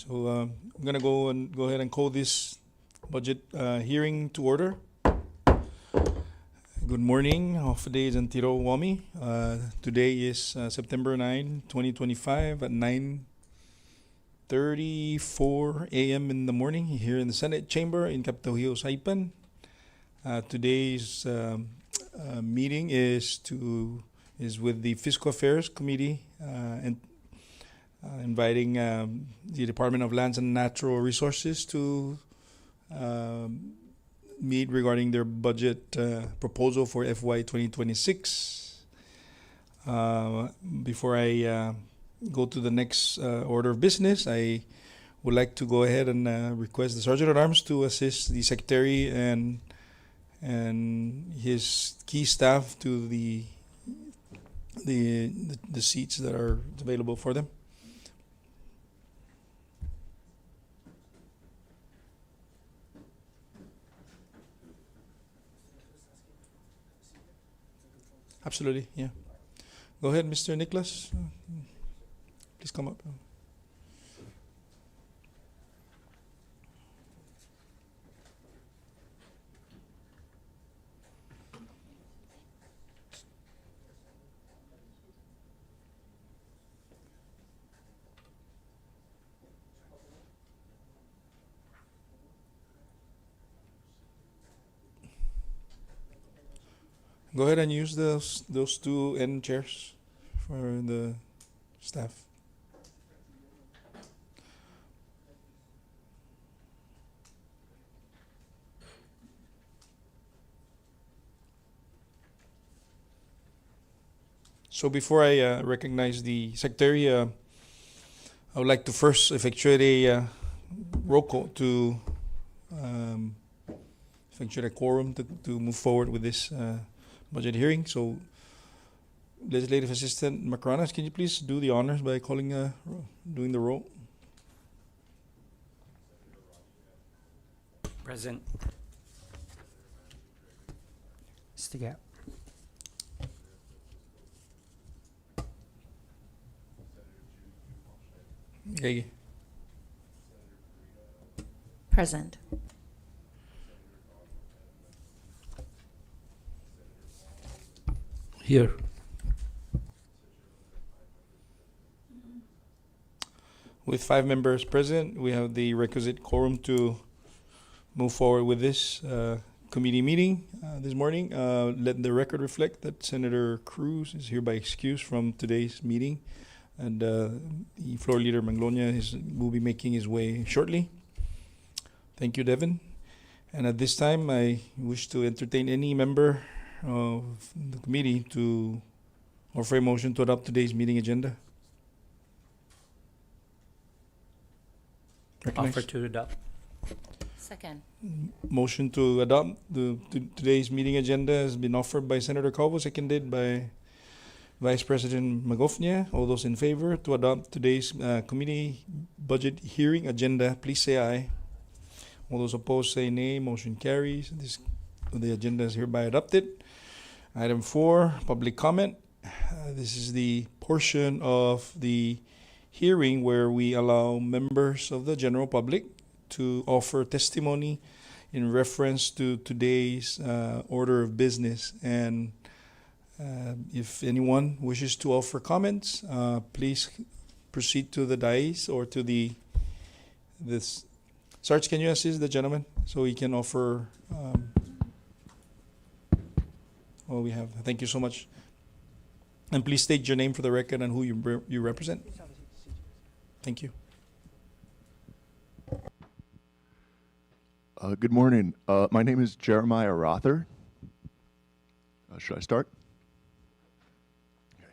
So I'm going to go ahead and call this budget hearing to order. Good morning, Hofdays and Tiro Wami. Today is September 9, 2025 at 9:34 a.m. in the morning here in the Senate chamber in Capitol Hill, Saipan. Today's meeting is with the Fiscal Affairs Committee and inviting the Department of Lands and Natural Resources to meet regarding their budget proposal for FY 2026. Before I go to the next order of business, I would like to go ahead and request the Sergeant at Arms to assist the Secretary and his key staff to the seats that are available for them. Absolutely, yeah. Go ahead, Mr. Nicholas. Please come up. Go ahead and use those two end chairs for the staff. So before I recognize the Secretary, I would like to first effectuate a roll call to effectuate a quorum to move forward with this budget hearing. So, Legislative Assistant Macranas, can you please do the honors by doing the roll? Present. Stiga. Okay. Present. Here. With 5 members present, we have the requisite quorum to move forward with this committee meeting this morning. Let the record reflect that Senator Cruz is hereby excused from today's meeting, and the floor leader Manglonia will be making his way shortly. Thank you, Devin. And at this time, I wish to entertain any member of the committee to offer a motion to adopt today's meeting agenda. Recognize. Offer to adopt. Second. Motion to adopt today's meeting agenda has been offered by Senator Calvo, seconded by Vice President Magofnia. All those in favor to adopt today's committee budget hearing agenda, please say aye. All those opposed say nay. Motion carries. The agenda is hereby adopted. Item 4, public comment. This is the portion of the hearing where we allow members of the general public to offer testimony in reference to today's order of business. And if anyone wishes to offer comments, please proceed to the dais or to this. Sarge, can you assist the gentleman so he can offer? We have. Thank you so much. And please state your name for the record and who you represent. Thank you. Good morning. My name is Jeremiah Rother. Should I start? Okay.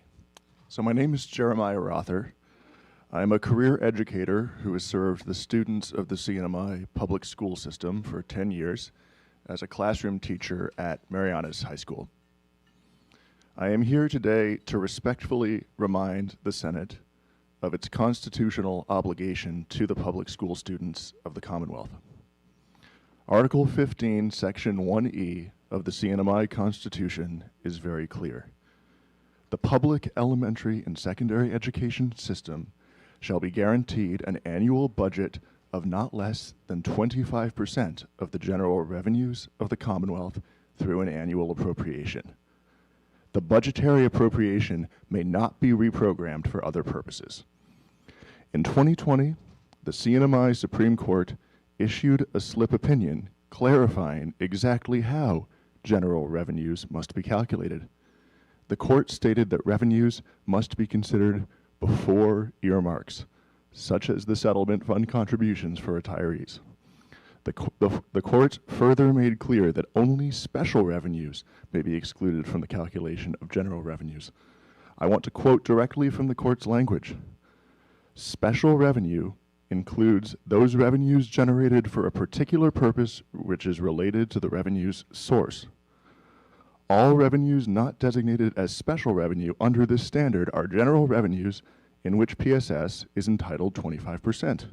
So my name is Jeremiah Rother. I'm a career educator who has served the students of the CNMI public school system for 10 years as a classroom teacher at Marianas High School. I am here today to respectfully remind the Senate of its constitutional obligation to the public school students of the Commonwealth. Article 15, Section 1E of the CNMI Constitution is very clear. The public elementary and secondary education system shall be guaranteed an annual budget of not less than 25% of the general revenues of the Commonwealth through an annual appropriation. The budgetary appropriation may not be reprogrammed for other purposes. In 2020, the CNMI Supreme Court issued a slip opinion clarifying exactly how general revenues must be calculated. The court stated that revenues must be considered before earmarks, such as the settlement fund contributions for retirees. The court further made clear that only special revenues may be excluded from the calculation of general revenues. I want to quote directly from the court's language. Special revenue includes those revenues generated for a particular purpose which is related to the revenue's source. All revenues not designated as special revenue under this standard are general revenues in which PSS is entitled 25%.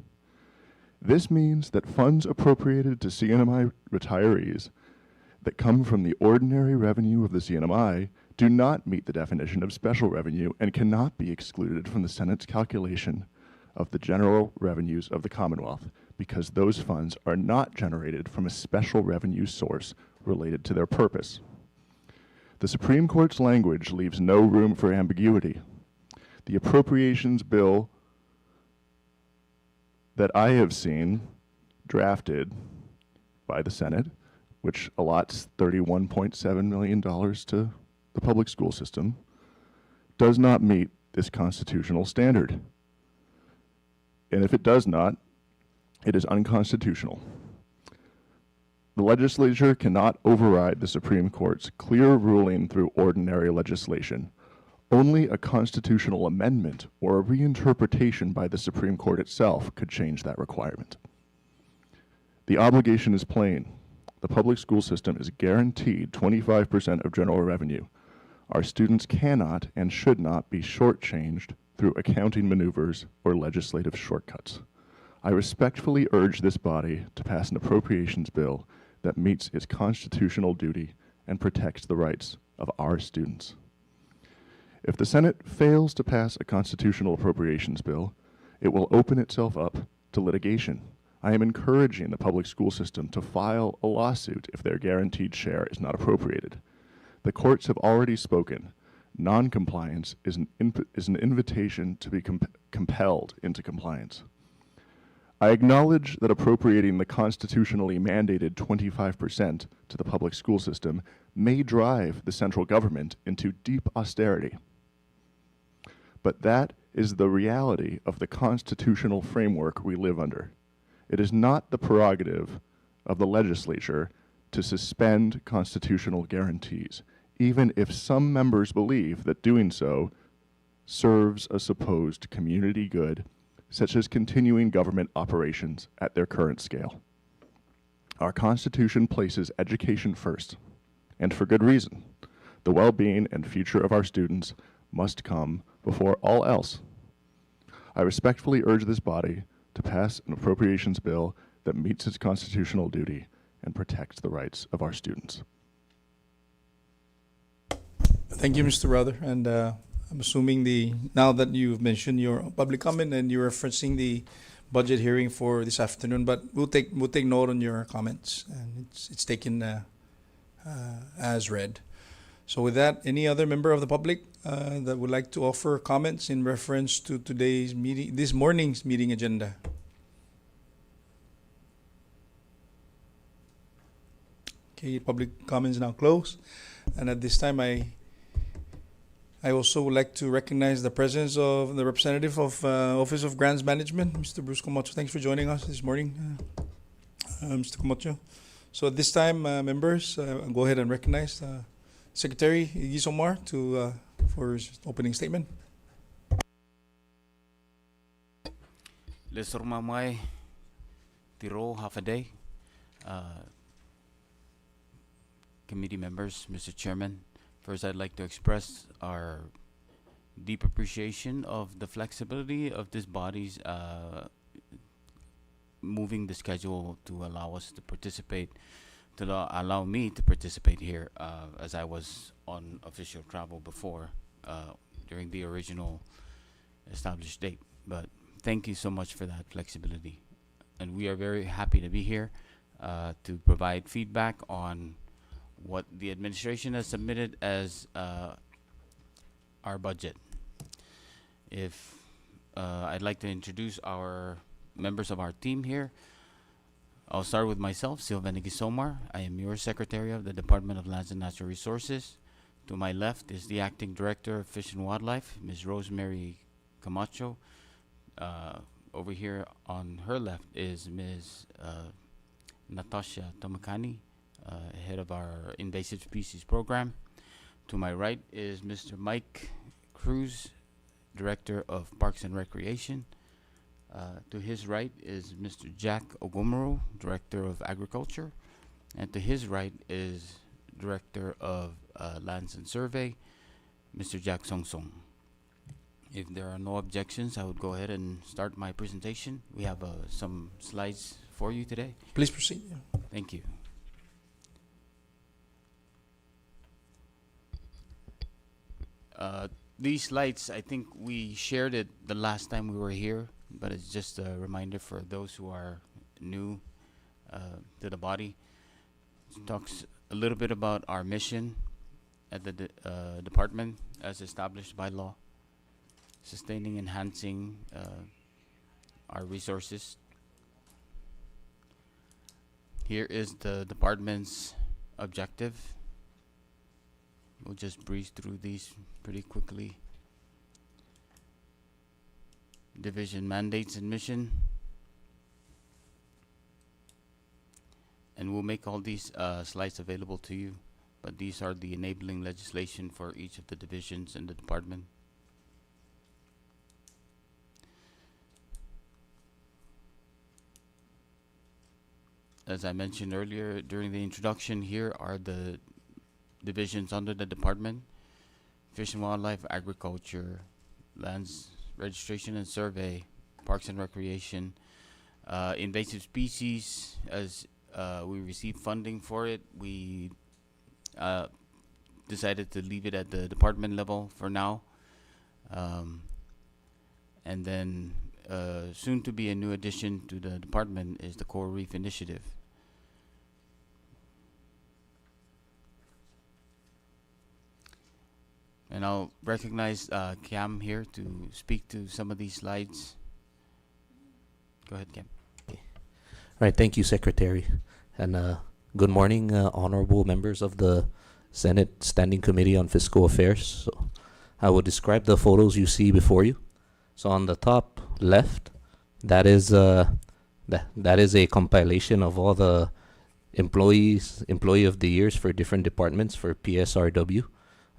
This means that funds appropriated to CNMI retirees that come from the ordinary revenue of the CNMI do not meet the definition of special revenue and cannot be excluded from the Senate's calculation of the general revenues of the Commonwealth because those funds are not generated from a special revenue source related to their purpose. The Supreme Court's language leaves no room for ambiguity. The appropriations bill that I have seen drafted by the Senate, which allots $31.7 million to the public school system, does not meet this constitutional standard. And if it does not, it is unconstitutional. The legislature cannot override the Supreme Court's clear ruling through ordinary legislation. Only a constitutional amendment or a reinterpretation by the Supreme Court itself could change that requirement. The obligation is plain. The public school system is guaranteed 25% of general revenue. Our students cannot and should not be shortchanged through accounting maneuvers or legislative shortcuts. I respectfully urge this body to pass an appropriations bill that meets its constitutional duty and protects the rights of our students. If the Senate fails to pass a constitutional appropriations bill, it will open itself up to litigation. I am encouraging the public school system to file a lawsuit if their guaranteed share is not appropriated. The courts have already spoken. Non-compliance is an invitation to be compelled into compliance. I acknowledge that appropriating the constitutionally mandated 25% to the public school system may drive the central government into deep austerity. But that is the reality of the constitutional framework we live under. It is not the prerogative of the legislature to suspend constitutional guarantees, even if some members believe that doing so serves a supposed community good, such as continuing government operations at their current scale. Our Constitution places education first, and for good reason. The well-being and future of our students must come before all else. I respectfully urge this body to pass an appropriations bill that meets its constitutional duty and protects the rights of our students. Thank you, Mr. Rother. And I'm assuming now that you've mentioned your public comment and you're referencing the budget hearing for this afternoon, but we'll take note on your comments, and it's taken as read. So with that, any other member of the public that would like to offer comments in reference to this morning's meeting agenda? Okay, public comments now closed. And at this time, I also would like to recognize the presence of the representative of Office of Grants Management, Mr. Bruce Comocho. Thanks for joining us this morning, Mr. Comocho. So at this time, members, I'll go ahead and recognize Secretary Gisomar for his opening statement. Lesor Mamay, Tiro, half a day. Committee members, Mr. Chairman, first I'd like to express our deep appreciation of the flexibility of this body's moving the schedule to allow us to participate, allow me to participate here as I was on official travel before during the original established date. But thank you so much for that flexibility. And we are very happy to be here to provide feedback on what the administration has submitted as our budget. If I'd like to introduce our members of our team here. I'll start with myself, Sylvain Gisomar. I am your Secretary of the Department of Lands and Natural Resources. To my left is the Acting Director of Fish and Wildlife, Ms. Rosemary Camacho. Over here on her left is Ms. Natasha Tomakani, head of our Invasive Species Program. To my right is Mr. Mike Cruz, Director of Parks and Recreation. To his right is Mr. Jack Ogumaro, Director of Agriculture. And to his right is Director of Lands and Survey, Mr. Jack Song Song. If there are no objections, I would go ahead and start my presentation. We have some slides for you today. Please proceed. Yeah. Thank you. These slides, I think we shared it the last time we were here, but it's just a reminder for those who are new to the body. It talks a little bit about our mission at the department as established by law, sustaining, enhancing our resources. Here is the department's objective. We'll just breeze through these pretty quickly. Division mandates and mission. And we'll make all these slides available to you, but these are the enabling legislation for each of the divisions in the department. As I mentioned earlier during the introduction, here are the divisions under the department: Fish and Wildlife, Agriculture, Lands Registration and Survey, Parks and Recreation, Invasive Species. As we received funding for it, we decided to leave it at the department level for now. And then soon to be a new addition to the department is the Coral Reef Initiative. And I'll recognize Cam here to speak to some of these slides. Go ahead, Cam. All right, thank you, Secretary. And good morning, honorable members of the Senate Standing Committee on Fiscal Affairs. So I will describe the photos you see before you. So on the top left, that is a compilation of all the employee of the years for different departments for PSRW.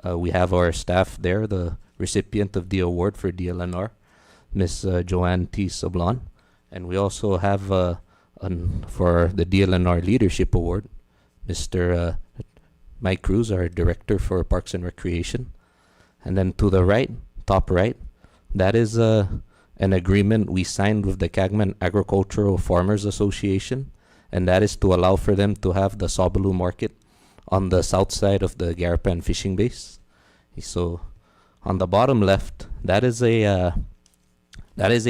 We have our staff there, the recipient of the award for DLNR, Miss Joanne T. Sablon. And we also have for the DLNR Leadership Award, Mr. Mike Cruz, our Director for Parks and Recreation. And then to the right, top right, that is an agreement we signed with the Cagman Agricultural Farmers Association, and that is to allow for them to have the Sobaloo Market on the south side of the Garapan fishing base. So on the bottom left, that is a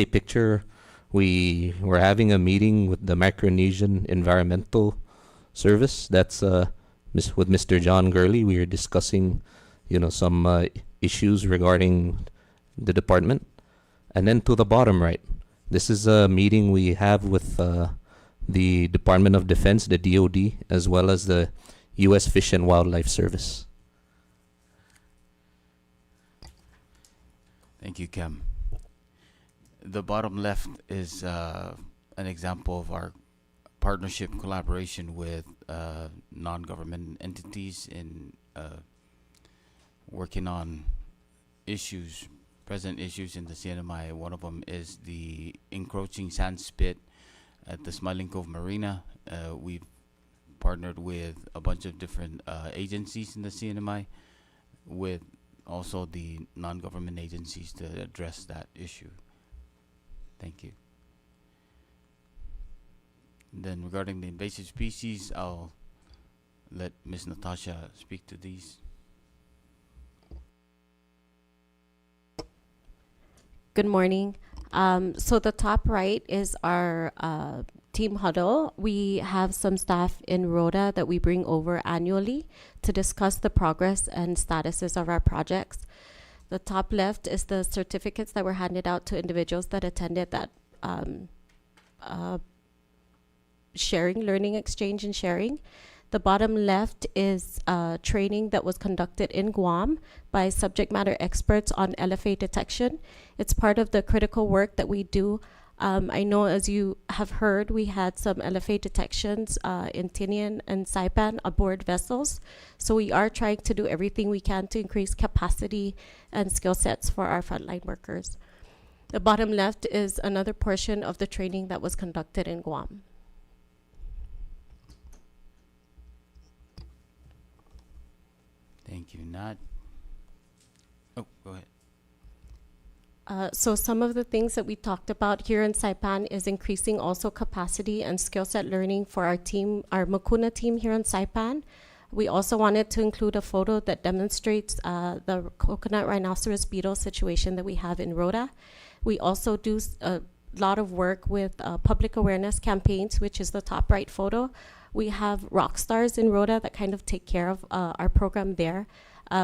picture. We were having a meeting with the Micronesian Environmental Service. That's with Mr. John Gurley. We were discussing, some issues regarding the department. And then to the bottom right, this is a meeting we have with the Department of Defense, the DoD, as well as the U.S. Fish and Wildlife Service. Thank you, Cam. The bottom left is an example of our partnership collaboration with non-government entities in working on present issues in the CNMI. One of them is the encroaching sand spit at the Smiling Cove Marina. We've partnered with a bunch of different agencies in the CNMI, with also the non-government agencies to address that issue. Thank you. And then regarding the invasive species, I'll let Ms. Natasha speak to these. Good morning. So the top right is our team huddle. We have some staff in Rhoda that we bring over annually to discuss the progress and statuses of our projects. The top left is the certificates that were handed out to individuals that attended that sharing, learning exchange and sharing. The bottom left is training that was conducted in Guam by subject matter experts on LFA detection. It's part of the critical work that we do. I know, as you have heard, we had some LFA detections in Tinian and Saipan aboard vessels. So we are trying to do everything we can to increase capacity and skill sets for our frontline workers. The bottom left is another portion of the training that was conducted in Guam. Thank you, Nat. Oh, go ahead. So some of the things that we talked about here in Saipan is increasing also capacity and skill set learning for our team, our Makuna team here in Saipan. We also wanted to include a photo that demonstrates the coconut rhinoceros beetle situation that we have in Rhoda. We also do a lot of work with public awareness campaigns, which is the top right photo. We have rock stars in Rhoda that kind of take care of our program there.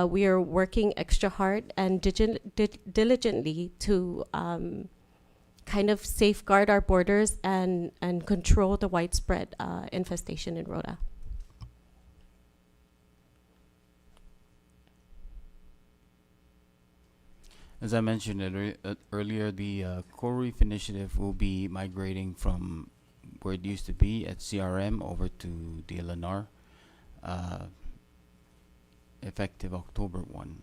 We are working extra hard and diligently to kind of safeguard our borders and control the widespread infestation in Rhoda. As I mentioned earlier, the Coral Reef Initiative will be migrating from where it used to be at CRM over to DLNR, effective October 1.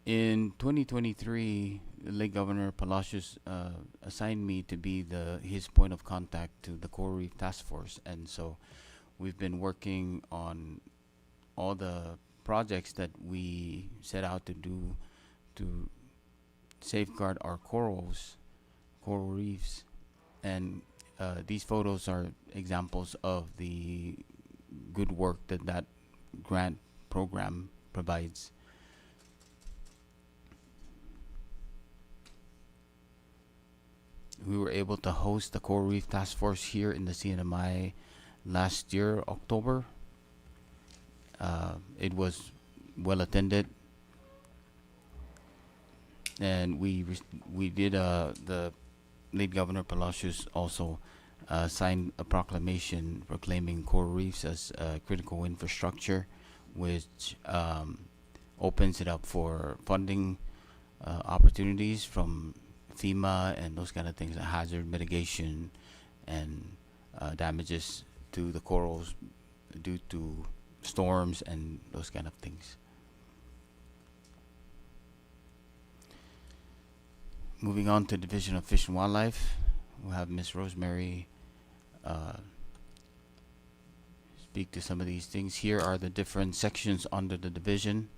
In 2023, the late Governor Palacios assigned me to be his point of contact to the Coral Reef Task Force, and so we've been working on all the projects that we set out to do to safeguard our coral reefs, and these photos are examples of the good work that grant program provides. We were able to host the Coral Reef Task Force here in the CNMI last year, October. It was well attended, and we did the late Governor Palacios also signed a proclamation proclaiming coral reefs as critical infrastructure, which opens it up for funding opportunities from FEMA and those kind of things, hazard mitigation and damages to the corals due to storms and those kind of things. Moving on to Division of Fish and Wildlife, we'll have Miss Rosemary speak to some of these things. Here are the different sections under the division.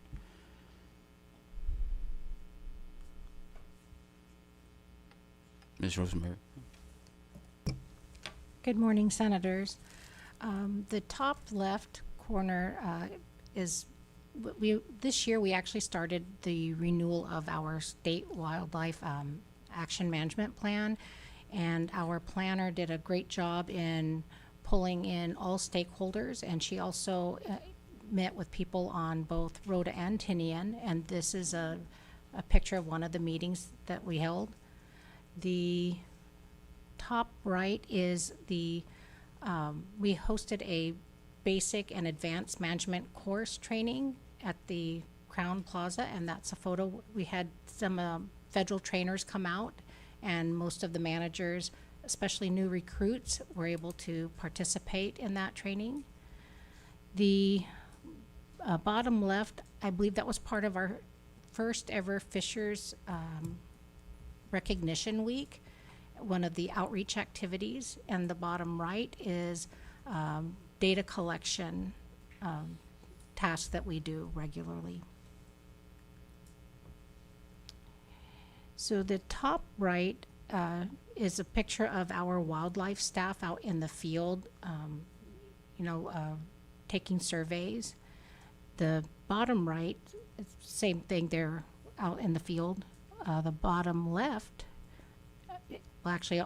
Ms. Rosemary. Good morning, Senators. The top left corner is this year we actually started the renewal of our state wildlife action management plan, and our planner did a great job in pulling in all stakeholders, and she also met with people on both Rhoda and Tinian, and this is a picture of one of the meetings that we held. The top right is the we hosted a basic and advanced management course training at the Crown Plaza, and that's a photo. We had some federal trainers come out, and most of the managers, especially new recruits, were able to participate in that training. The bottom left, I believe that was part of our first ever Fishers Recognition Week, one of the outreach activities, and the bottom right is data collection tasks that we do regularly. So the top right is a picture of our wildlife staff out in the field, taking surveys. The bottom right, it's same thing, they're out in the field. The bottom left, well, actually,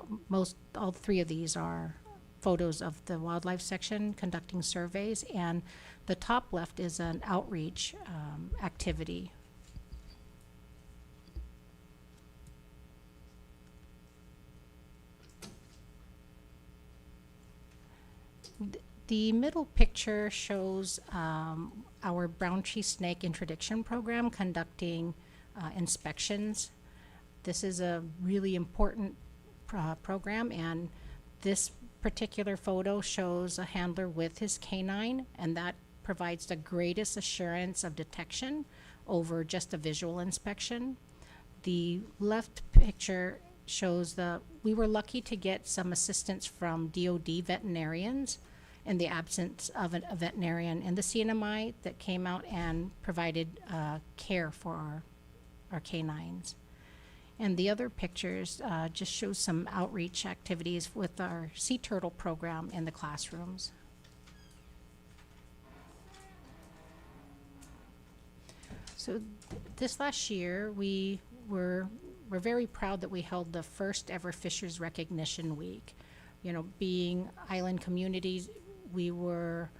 all three of these are photos of the wildlife section conducting surveys, and the top left is an outreach activity. The middle picture shows our brown tree snake interdiction program conducting inspections. This is a really important program, and this particular photo shows a handler with his canine, and that provides the greatest assurance of detection over just a visual inspection. The left picture shows we were lucky to get some assistance from DoD veterinarians in the absence of a veterinarian in the CNMI that came out and provided care for our canines. And the other pictures just show some outreach activities with our sea turtle program in the classrooms. So this last year, we're very proud that we held the first ever Fishers Recognition Week. You know, being island communities, we were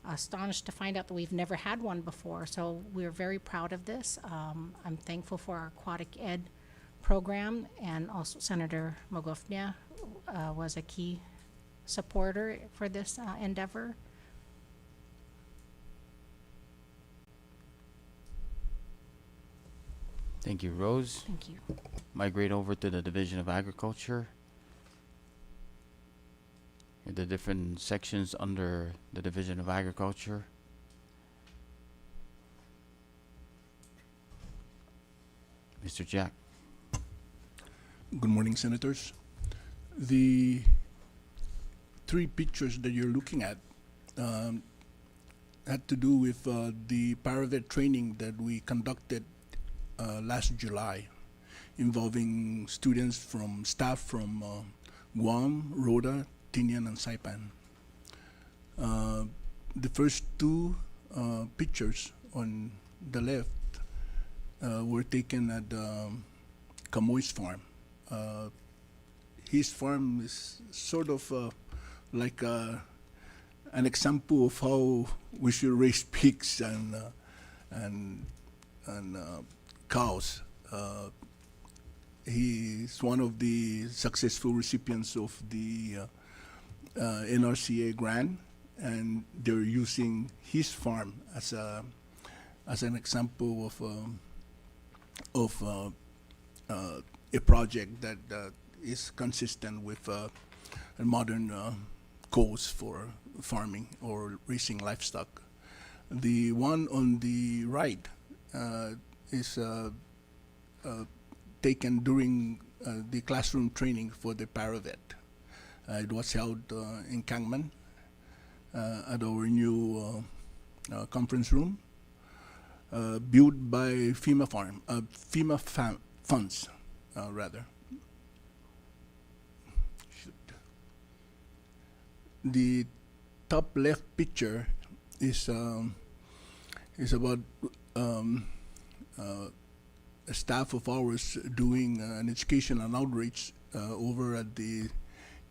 astonished to find out that we've never had one before. So we're very proud of this. I'm thankful for our aquatic ed program, and also Senator Magofnia was a key supporter for this endeavor. Thank you, Rose. Thank you. Migrate over to the Division of Agriculture. The different sections under the Division of Agriculture. Mr. Jack. Good morning, Senators. The three pictures that you're looking at had to do with the paravet training that we conducted last July, involving students from staff from Guam, Rhoda, Tinian, and Saipan. The first two pictures on the left were taken at Kamoy's farm. His farm is sort of like an example of how we should raise pigs and cows. He's one of the successful recipients of the NRCA grant, and they're using his farm as an example of a project that is consistent with a modern goals for farming or raising livestock. The one on the right is taken during the classroom training for the paravet. It was held in Kangman at our new conference room, built by FEMA funds, rather. The top left picture is about a staff of ours doing an education and outreach over at the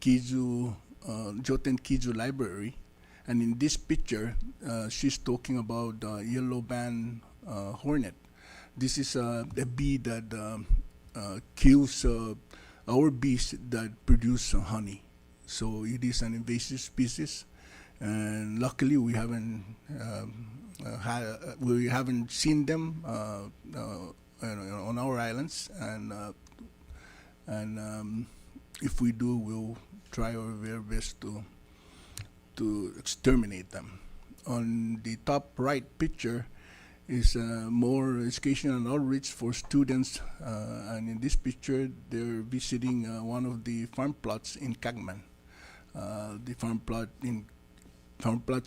Kizu, Joten Kizu Library. And in this picture, she's talking about yellow band hornet. This is a bee that kills our bees that produce honey. So it is an invasive species, and luckily we haven't seen them on our islands, and if we do, we'll try our very best to exterminate them. On the top right picture is more education and outreach for students, and in this picture they're visiting one of the farm plots in Kangman. The farm plots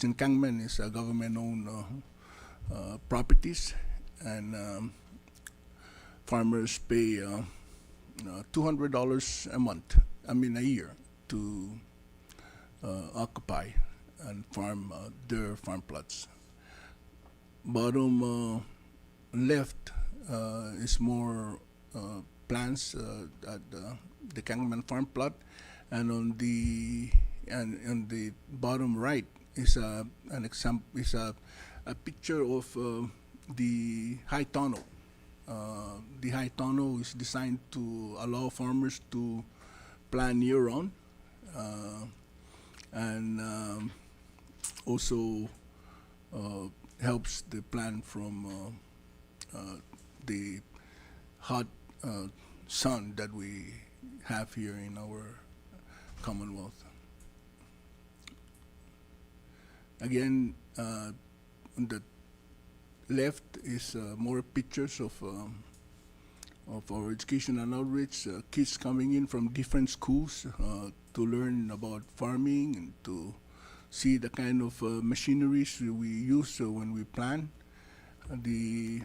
in Kangman is government-owned properties, and farmers pay $200 a year to occupy and farm their farm plots. bottom left is more plants at the Kangman farm plot, and on the bottom right is an example is a picture of the high tunnel. The high tunnel is designed to allow farmers to plan year-round, and also helps the plant from the hot sun that we have here in our Commonwealth. Again, on the left is more pictures of our education and outreach, kids coming in from different schools to learn about farming and to see the kind of machineries we use when we plant. The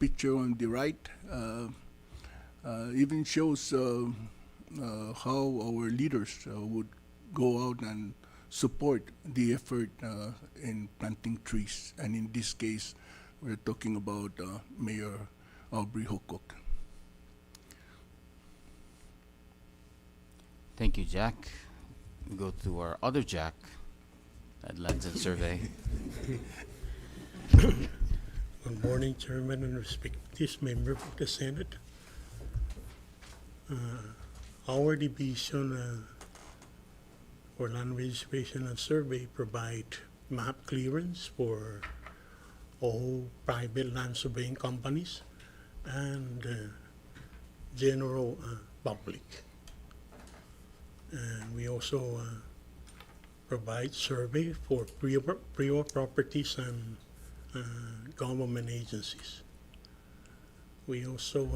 picture on the right even shows how our leaders would go out and support the effort in planting trees. And in this case, we're talking about Mayor Aubrey Hokok. Thank you, Jack. We go to our other Jack at Lands and Survey. Good morning, Chairman and respected member of the Senate. Our division for land registration and survey provide map clearance for all private land surveying companies and general public. And we also provide survey for prior properties and government agencies. We also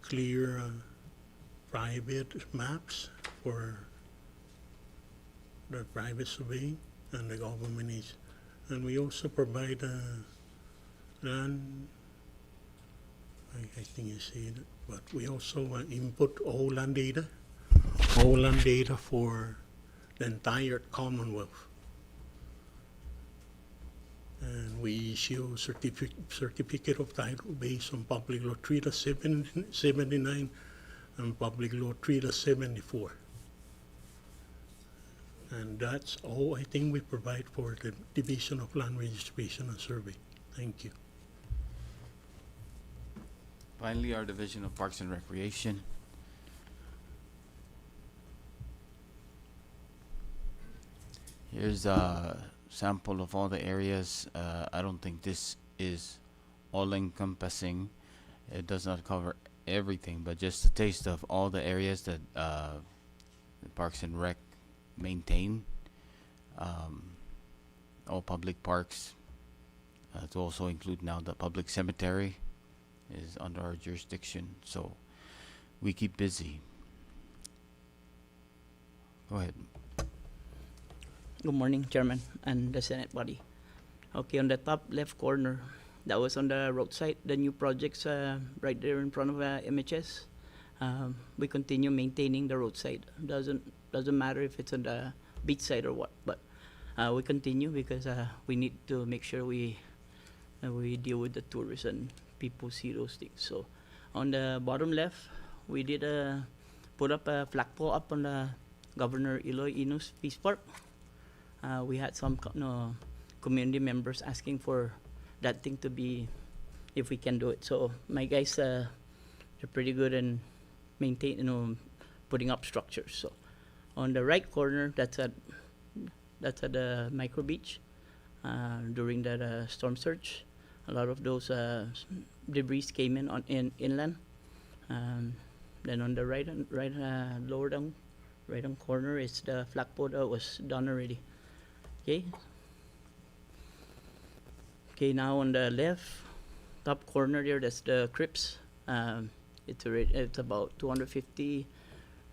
clear private maps for the private surveying and the government agencies. And we also provide land, I think you see it, but we also input all land data for the entire Commonwealth. And we issue certificate of title based on Public Law 3-79 and Public Law 3-74. And that's all I think we provide for the Division of Land Registration and Survey. Thank you. Finally, our Division of Parks and Recreation. Here's a sample of all the areas. I don't think this is all-encompassing. It does not cover everything, but just a taste of all the areas that the Parks and Rec maintain. All public parks, to also include now the public cemetery is under our jurisdiction, so we keep busy. Go ahead. Good morning, Chairman and the Senate body. Okay, on the top left corner, that was on the roadside, the new projects right there in front of MHS. We continue maintaining the roadside. Doesn't matter if it's on the beach side or what, but we continue because we need to make sure we deal with the tourists and people see those things. So on the bottom left, we did put up a flagpole up on the Governor Eloy Inos Peace Park. We had some community members asking for that thing to be, if we can do it. So my guys, they're pretty good in putting up structures. So on the right corner, that's at the micro beach. During that storm surge, a lot of those debris came in inland. Then on the lower down right on corner is the flagpole that was done already. Okay, now on the left top corner there, that's the crypts. It's about 250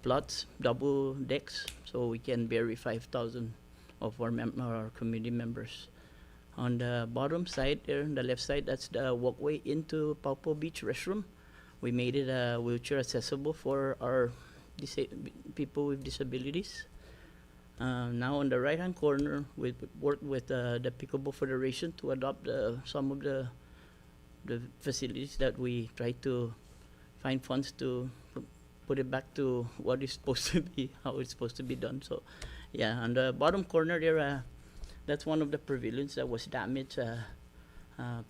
plots, double decks, so we can bury 5,000 of our community members. On the bottom side there, on the left side, that's the walkway into Paupo Beach restroom. We made it wheelchair accessible for our people with disabilities. Now on the right-hand corner, we worked with the Pickleball Federation to adopt some of the facilities that we try to find funds to put it back to what it's supposed to be, how it's supposed to be done. So, yeah, on the bottom corner there, that's one of the pavilions that was damaged,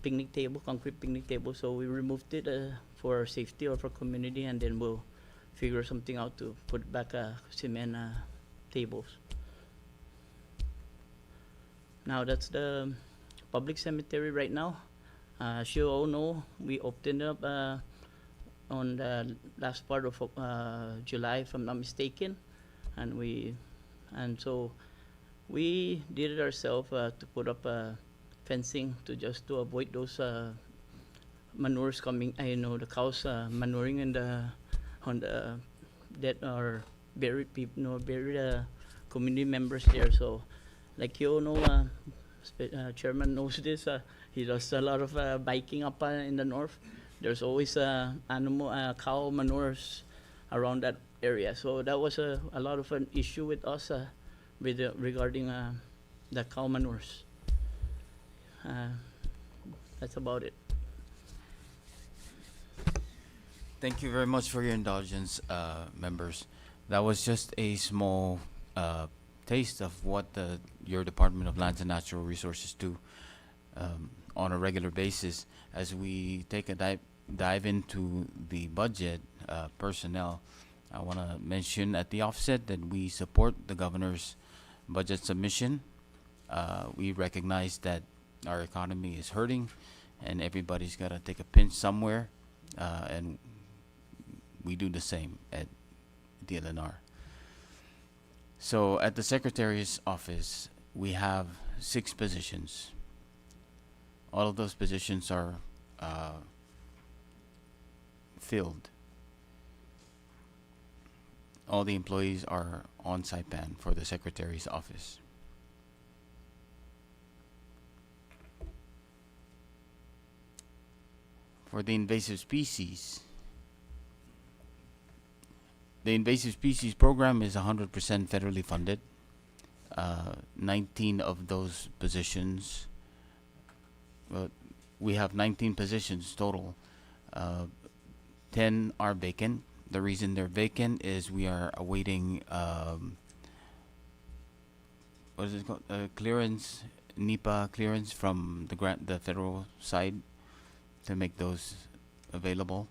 picnic table, concrete picnic table. So we removed it for safety of our community, and then we'll figure something out to put back cement tables. Now that's the public cemetery right now. As you all know, we opened up on the last part of July, if I'm not mistaken, and so we did it ourselves to put up fencing to avoid those manures coming. The cows manuring on the dead or buried people, buried community members there. So, like you know, Chairman knows this. He does a lot of biking up in the north. There's always cow manures around that area. So that was a lot of an issue with us regarding the cow manures. That's about it. Thank you very much for your indulgence, members. That was just a small taste of what your Department of Lands and Natural Resources do on a regular basis. As we take a dive into the budget personnel, I want to mention at the offset that we support the governor's budget submission. We recognize that our economy is hurting and everybody's got to take a pinch somewhere, and we do the same at DLNR. So at the Secretary's office, we have 6 positions. All of those positions are filled. All the employees are on Saipan for the Secretary's office. For the invasive species, the invasive species program is 100% federally funded. 19 of those positions, we have 19 positions total. 10 are vacant. The reason they're vacant is we are awaiting what is it called? Clearance, NEPA clearance from the federal side to make those available.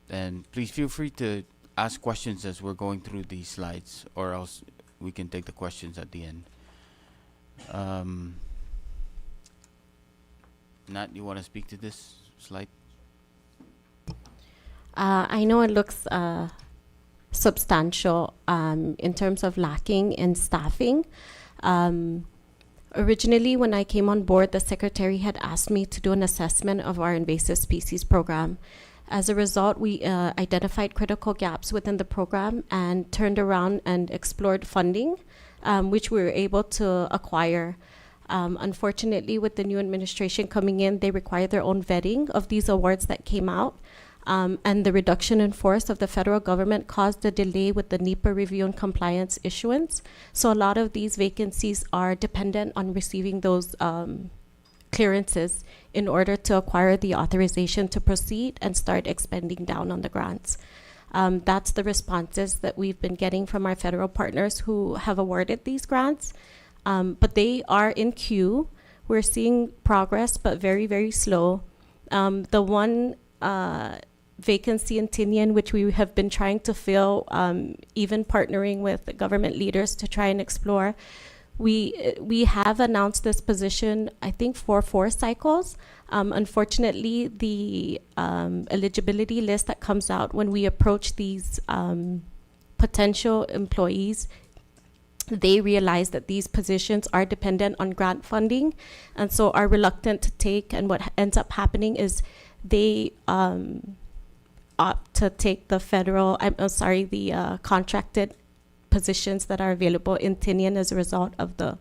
And please feel free to ask questions as we're going through these slides, or else we can take the questions at the end. Nat, you want to speak to this slide? I know it looks substantial in terms of lacking in staffing. Originally, when I came on board, the secretary had asked me to do an assessment of our invasive species program. As a result, we identified critical gaps within the program and turned around and explored funding, which we were able to acquire. Unfortunately, with the new administration coming in, they required their own vetting of these awards that came out. And the reduction in force of the federal government caused a delay with the NEPA review and compliance issuance. So a lot of these vacancies are dependent on receiving those clearances in order to acquire the authorization to proceed and start expending down on the grants. That's the responses that we've been getting from our federal partners who have awarded these grants. But they are in queue. We're seeing progress, but very, very slow. The one vacancy in Tinian, which we have been trying to fill, even partnering with government leaders to try and explore. We have announced this position, I think, for 4 cycles. Unfortunately, the eligibility list that comes out when we approach these potential employees, they realize that these positions are dependent on grant funding, and so are reluctant to take. And what ends up happening is they opt to take the the contracted positions that are available in Tinian as a result of the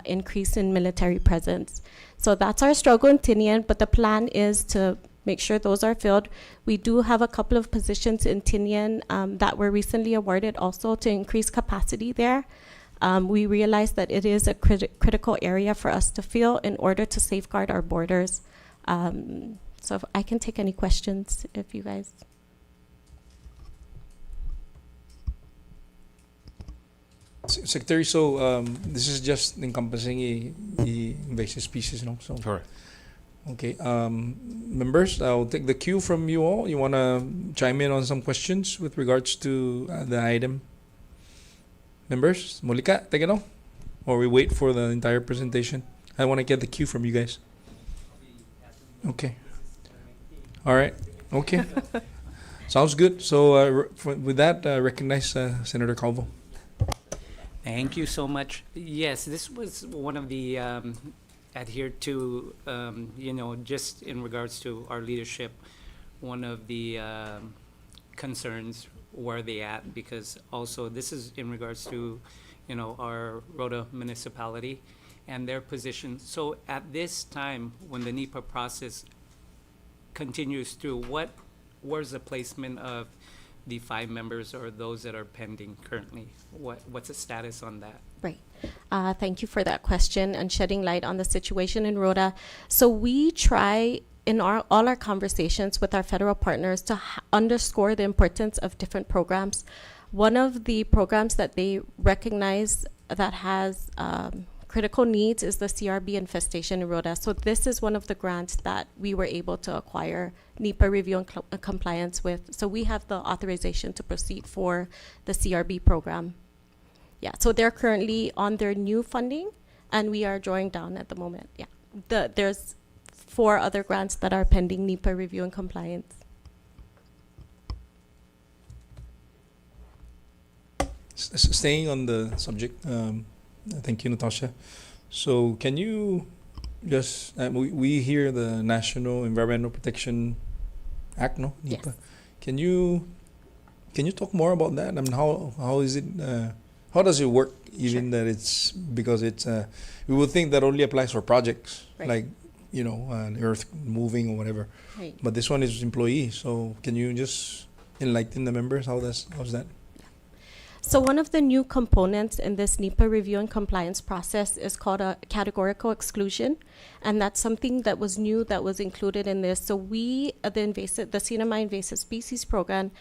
increase in military presence. So that's our struggle in Tinian, but the plan is to make sure those are filled. We do have a couple of positions in Tinian that were recently awarded also to increase capacity there. We realize that it is a critical area for us to fill in order to safeguard our borders. So if I can take any questions if you guys. Secretary, so this is just encompassing the invasive species, no? So Correct. okay, members, I'll take the cue from you all. You want to chime in on some questions with regards to the item? Members, Molika, take it on? Or we wait for the entire presentation? I want to get the cue from you guys. Okay. All right. Okay. Sounds good. So with that, recognize Senator Calvo. Thank you so much. Yes, this was one of the adhered to, just in regards to our leadership, one of the concerns where they at, because also this is in regards to, our Rota municipality and their position. So at this time, when the NEPA process continues through, where's the placement of the 5 members or those that are pending currently? What's the status on that? Right. Thank you for that question and shedding light on the situation in Rota. So we try in all our conversations with our federal partners to underscore the importance of different programs. One of the programs that they recognize that has critical needs is the CRB infestation in Rota. So this is one of the grants that we were able to acquire NEPA review and compliance with. So we have the authorization to proceed for the CRB program. Yeah, so they're currently on their new funding and we are drawing down at the moment. Yeah, there's 4 other grants that are pending NEPA review and compliance. Staying on the subject, thank you, Natasha. So can you just, we hear the National Environmental Protection Act, no? NEPA. Yes. Can you talk more about that? I mean, how is it, how does it work, even Sure. that it's, because it's, we would think that only applies for projects, Right. like, an earth moving or whatever. Right. But this one is employee, so can you just enlighten the members, how's that? So one of the new components in this NEPA review and compliance process is called a categorical exclusion. And that's something that was new that was included in this. So we, the CNMI invasive species program,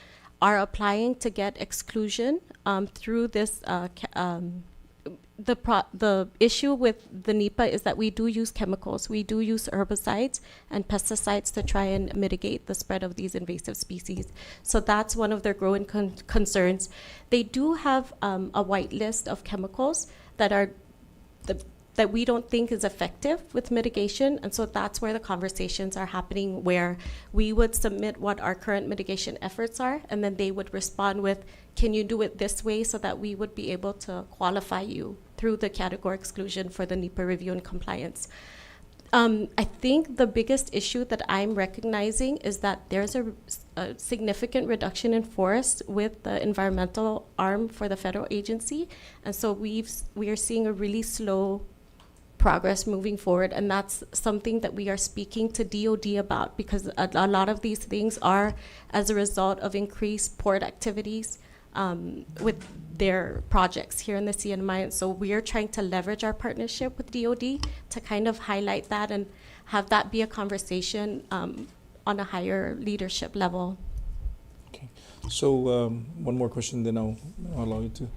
are applying to get exclusion through this. The issue with the NEPA is that we do use chemicals. We do use herbicides and pesticides to try and mitigate the spread of these invasive species. So that's one of their growing concerns. They do have a white list of chemicals that are that we don't think is effective with mitigation. And so that's where the conversations are happening, where we would submit what our current mitigation efforts are, and then they would respond with, can you do it this way, so that we would be able to qualify you through the category exclusion for the NEPA review and compliance. I think the biggest issue that I'm recognizing is that there's a significant reduction in forest with the environmental arm for the federal agency. And so we are seeing a really slow progress moving forward, and that's something that we are speaking to DOD about, because a lot of these things are as a result of increased port activities with their projects here in the CNMI. And so we are trying to leverage our partnership with DOD to kind of highlight that and have that be a conversation on a higher leadership level. Okay. So one more question, then I'll allow you to.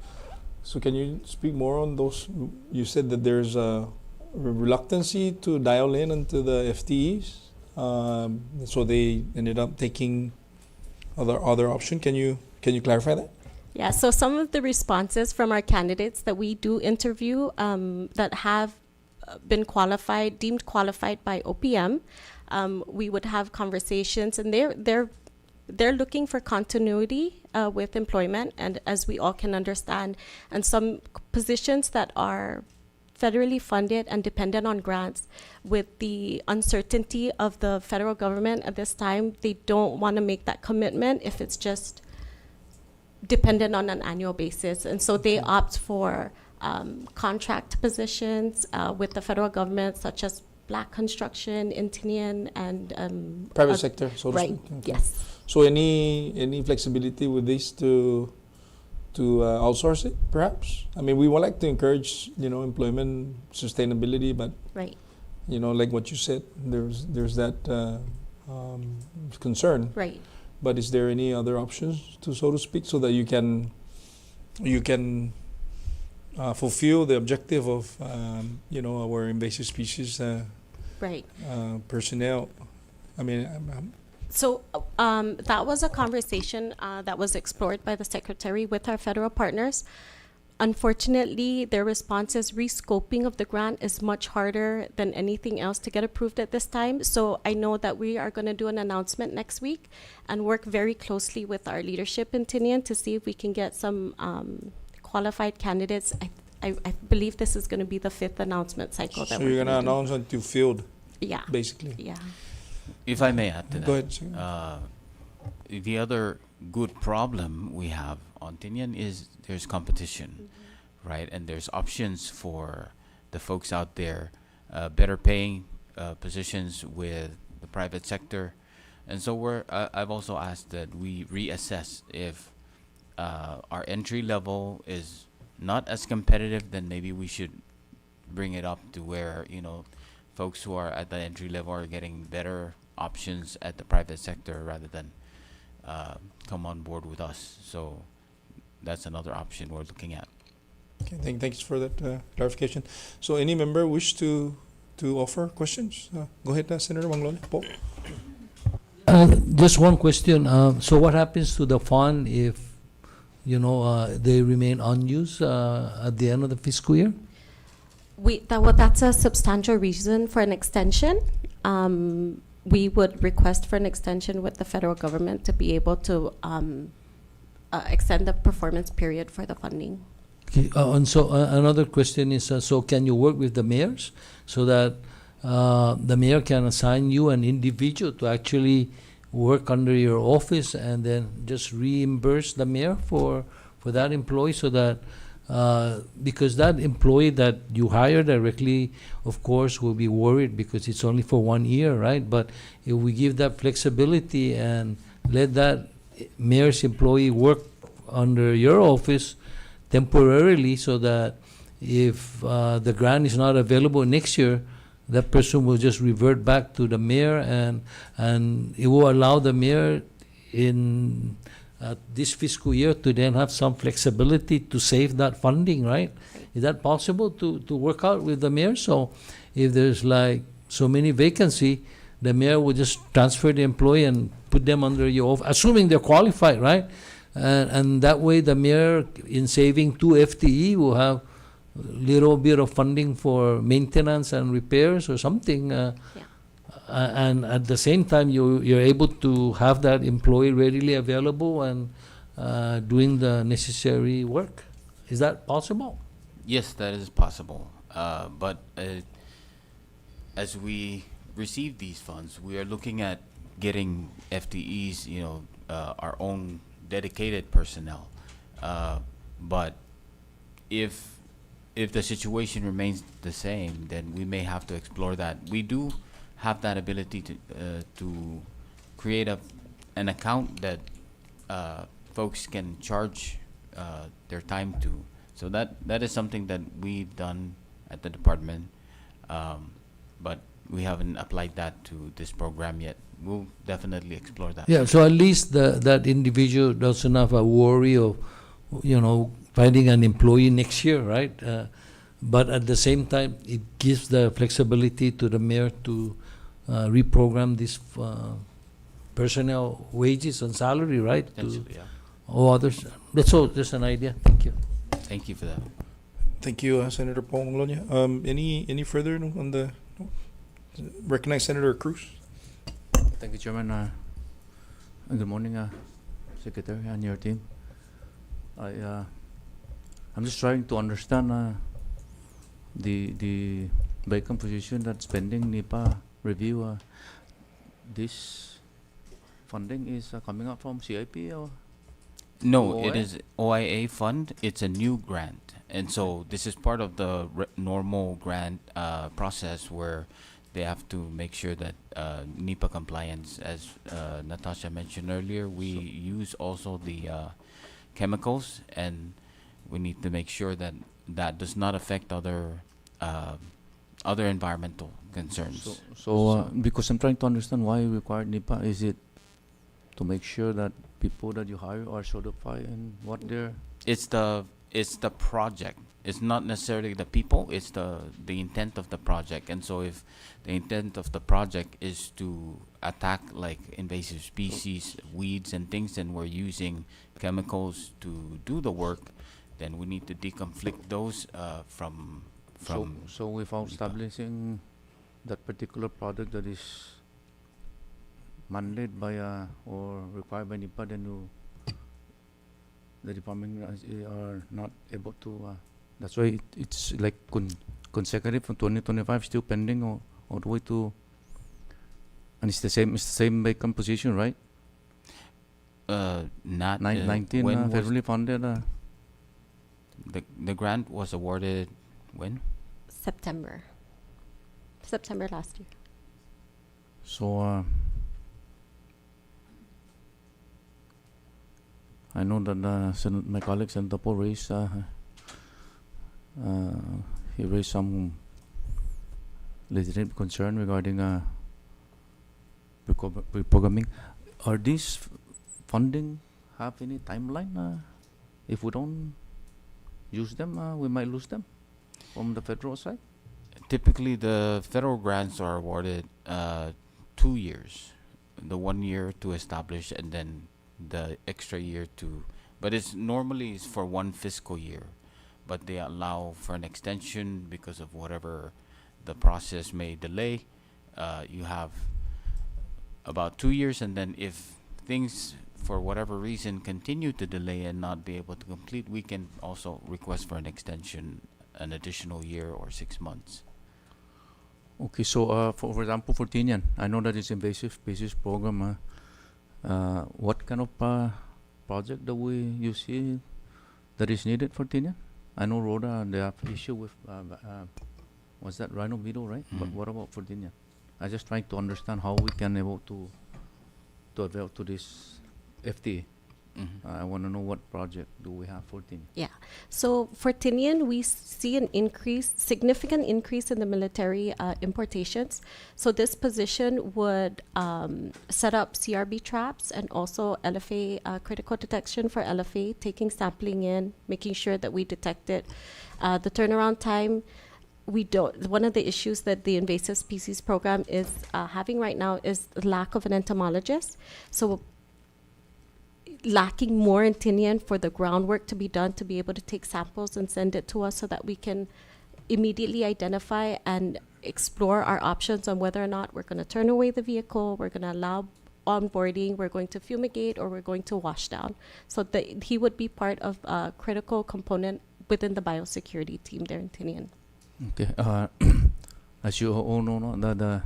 So can you speak more on those? You said that there's a reluctancy to dial in into the FTEs, so they ended up taking other option. Can you clarify that? Yeah, so some of the responses from our candidates that we do interview that have been deemed qualified by OPM, we would have conversations, and they're looking for continuity with employment, and as we all can understand, and some positions that are federally funded and dependent on grants, with the uncertainty of the federal government at this time, they don't want to make that commitment if it's just dependent on an annual basis. And so they opt for contract positions with the federal government, such as black construction, Intinian, and Private sector, so to right. speak. Okay. Yes. So any flexibility with this to outsource it, perhaps? I mean, we would like to encourage, employment sustainability, but Right. like what you said, there's that concern. Right. But is there any other options, so to speak, so that you can fulfill the objective of our invasive species Right. personnel? I mean, So that was a conversation that was explored by the Secretary with our federal partners. Unfortunately, their response is rescoping of the grant is much harder than anything else to get approved at this time. So I know that we are going to do an announcement next week and work very closely with our leadership in Tinian to see if we can get some qualified candidates. I believe this is going to be the 5th announcement cycle that so we're you're going gonna to announce until field, Yeah. basically. Yeah. If I may add to that. Go ahead, sir. The other good problem we have on Tinian is there's competition, right? And there's options for the folks out there, better paying positions with the private sector. And so I've also asked that we reassess if our entry level is not as competitive, then maybe we should bring it up to where, folks who are at the entry level are getting better options at the private sector rather than come on board with us. So that's another option we're looking at. Okay, thanks for that clarification. So any member wish to offer questions? Go ahead, Senator Manglone. Po. Just one question. So what happens to the fund if, they remain unused at the end of the fiscal year? That's a substantial reason for an extension. We would request for an extension with the federal government to be able to extend the performance period for the funding. Okay, and so another question is, so can you work with the mayors so that the mayor can assign you an individual to actually work under your office and then just reimburse the mayor for that employee so that because that employee that you hire directly, of course, will be worried because it's only for 1 year, right? But if we give that flexibility and let that mayor's employee work under your office temporarily so that if the grant is not available next year, that person will just revert back to the mayor and it will allow the mayor in this fiscal year to then have some flexibility to save that funding, right? Is that possible to work out with the mayor? So if there's like so many vacancy, the mayor will just transfer the employee and put them under your office, assuming they're qualified, right? And that way the mayor, in saving 2 FTE, will have a little bit of funding for maintenance and repairs or something. And at the same time, you're able to have that employee readily available and doing the necessary work. Is that possible? Yes, that is possible. But as we receive these funds, we are looking at getting FTEs, our own dedicated personnel. But if the situation remains the same, then we may have to explore that. We do have that ability to create an account that folks can charge their time to. So that is something that we've done at the department, but we haven't applied that to this program yet. We'll definitely explore that. Yeah, so at least that individual doesn't have a worry of, finding an employee next year, right? But at the same time, it gives the flexibility to the mayor to reprogram this personnel wages and salary, right? Potentially, yeah. All others. That's all. Just an idea. Thank you. Thank you for that. Thank you, Senator Paul Manglonia. Any further on the recognize Senator Cruz? Thank you, Chairman. Good morning, Secretary and your team. I'm just trying to understand the vacant position that's pending NEPA review. This funding is coming out from CIP or? No, it OIA? is OIA fund. It's a new grant, and so this is part of the normal grant process where they have to make sure that NEPA compliance, as Natasha mentioned earlier, we use also the chemicals, and we need to make sure that that does not affect other environmental concerns. So, because I'm trying to understand why you require NEPA, is it to make sure that people that you hire are certified in what they're? It's the project. It's not necessarily the people. It's the intent of the project. And so, if the intent of the project is to attack like invasive species, weeds, and things, and we're using chemicals to do the work, then we need to deconflict those from. So without NEPA. establishing that particular product that is mandated by or required by NEPA, then the department are not able to. That's why it's like consecutive from 2025 still pending all the way to. And it's the same vacant position, right? Not 19 when was federally funded. the grant was awarded when? September last year. So I know that my colleague Senator Paul raised he raised some legitimate concern regarding reprogramming. Are these funding have any timeline? If we don't use them, we might lose them from the federal side. Typically, the federal grants are awarded 2 years, the 1 year to establish, and then the extra year to. But it's normally is for 1 fiscal year, but they allow for an extension because of whatever the process may delay. You have about 2 years, and then if things for whatever reason continue to delay and not be able to complete, we can also request for an extension, an additional year or 6 months. Okay, so for example, for Tinian, I know that it's invasive species program. What kind of project that you see that is needed for Tinian? I know Rhoda, they have issue with what's that, rhino beetle, right? But what about for Tinian? I just trying to understand how we can able to avail to this FTA. I want to know what project do we have for Tinian. Yeah. So for Tinian, we see an significant increase in the military importations. So this position would set up CRB traps and also LFA, critical detection for LFA, taking sampling in, making sure that we detect it. The turnaround time, one of the issues that the invasive species program is having right now is the lack of an entomologist. So lacking more in Tinian for the groundwork to be done to be able to take samples and send it to us so that we can immediately identify and explore our options on whether or not we're going to turn away the vehicle, we're going to allow onboarding, we're going to fumigate, or we're going to wash down. So he would be part of a critical component within the biosecurity team there in Tinian. Okay. As you all know, the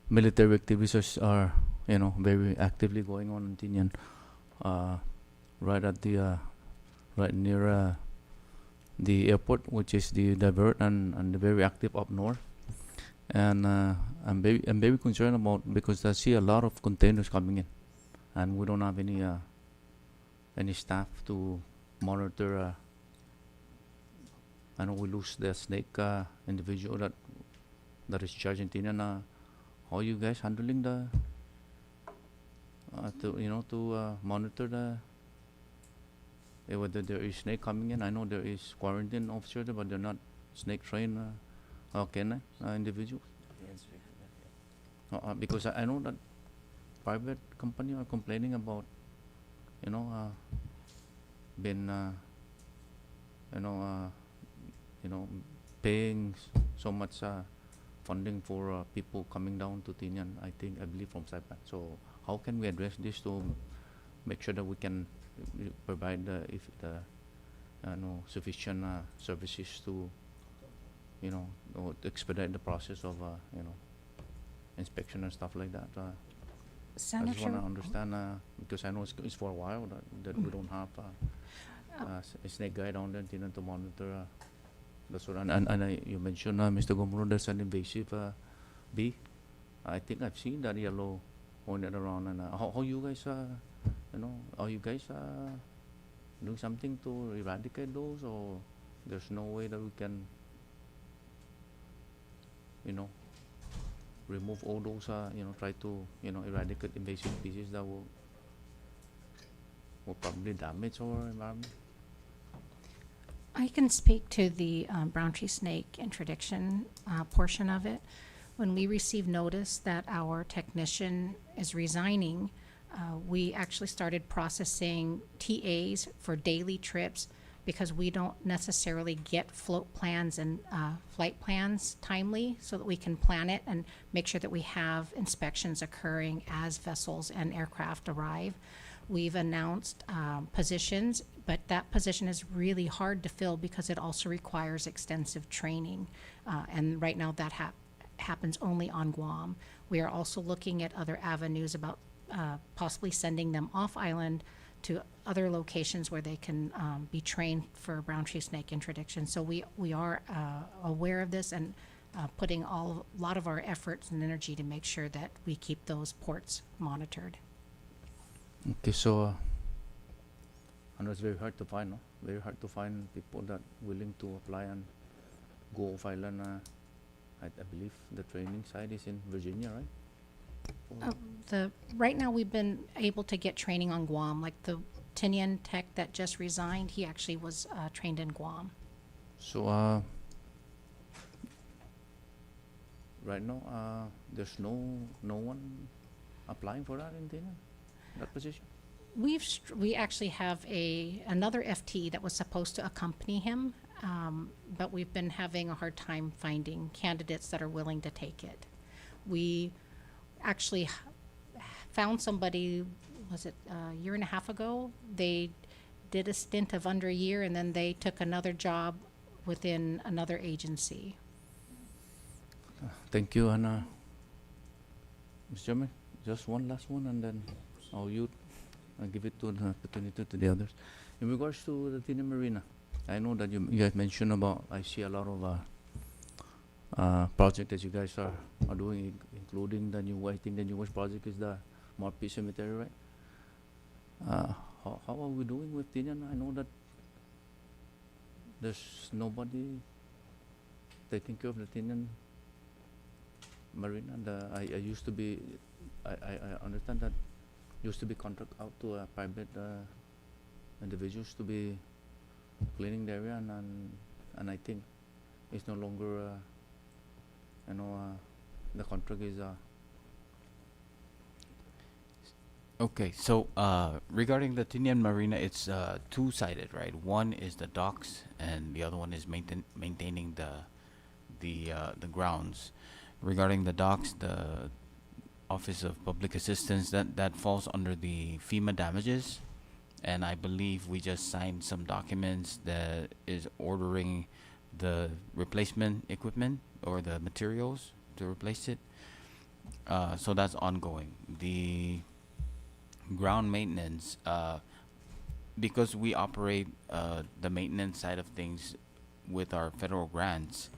military activities are very actively going on in Tinian. Right at the right near the airport, which is the divert and very active up north. And I'm very concerned about, because I see a lot of containers coming in, and we don't have any staff to monitor. I know we lose the snake individual that is charged in Tinian. How are you guys handling the to monitor whether there is snake coming in? I know there is quarantine officers there, but they're not snake trained canine individuals. Because I know that private company are complaining about been paying so much funding for people coming down to Tinian. I believe from Saipan. So how can we address this to make sure that we can provide sufficient services to expedite the process of inspection and stuff like that? I just want to understand because I know it's for a while that we don't have a snake guy down there to monitor. That's what. And you mentioned, Mr. Gomuro, there's an invasive B. I think I've seen that yellow on it around. And how you guys, are you guys doing something to eradicate those, or there's no way that we can, remove all those, try to, eradicate invasive species that will probably damage our environment? I can speak to the brown tree snake interdiction portion of it. When we received notice that our technician is resigning, we actually started processing TAs for daily trips because we don't necessarily get float plans and flight plans timely, so that we can plan it and make sure that we have inspections occurring as vessels and aircraft arrive. We've announced positions, but that position is really hard to fill because it also requires extensive training. And right now that happens only on Guam. We are also looking at other avenues about possibly sending them off island to other locations where they can be trained for brown tree snake interdiction. So we are aware of this and putting a lot of our efforts and energy to make sure that we keep those ports monitored. Okay, so I know it's very hard to find, no? Very hard to find people that willing to apply and go off island. I believe the training side is in Virginia, right? Right now we've been able to get training on Guam. Like the Tinian tech that just resigned, he actually was trained in Guam. So right now there's no one applying for that in Tinian, that position? We actually have another FT that was supposed to accompany him, but we've been having a hard time finding candidates that are willing to take it. We actually found somebody, was it a year and a half ago? They did a stint of under a year, and then they took another job within another agency. Thank you, and Mr. Chairman, just one last one, and then I'll give it to an opportunity to the others. In regards to the Tinian Marina, I know that you guys mentioned about, I see a lot of project that you guys are doing, including the newest project is the Marpi Cemetery, right? How are we doing with Tinian? I know that there's nobody taking care of the Tinian Marina. I used to be, I understand that used to be contract out to private individuals to be cleaning the area, and I think it's no longer, the contract is. Okay, so regarding the Tinian Marina, it's two-sided, right? One is the docks, and the other one is maintaining the grounds. Regarding the docks, the Office of Public Assistance, that falls under the FEMA damages, and I believe we just signed some documents that is ordering the replacement equipment or the materials to replace it. So that's ongoing. The ground maintenance, because we operate the maintenance side of things with our federal grants,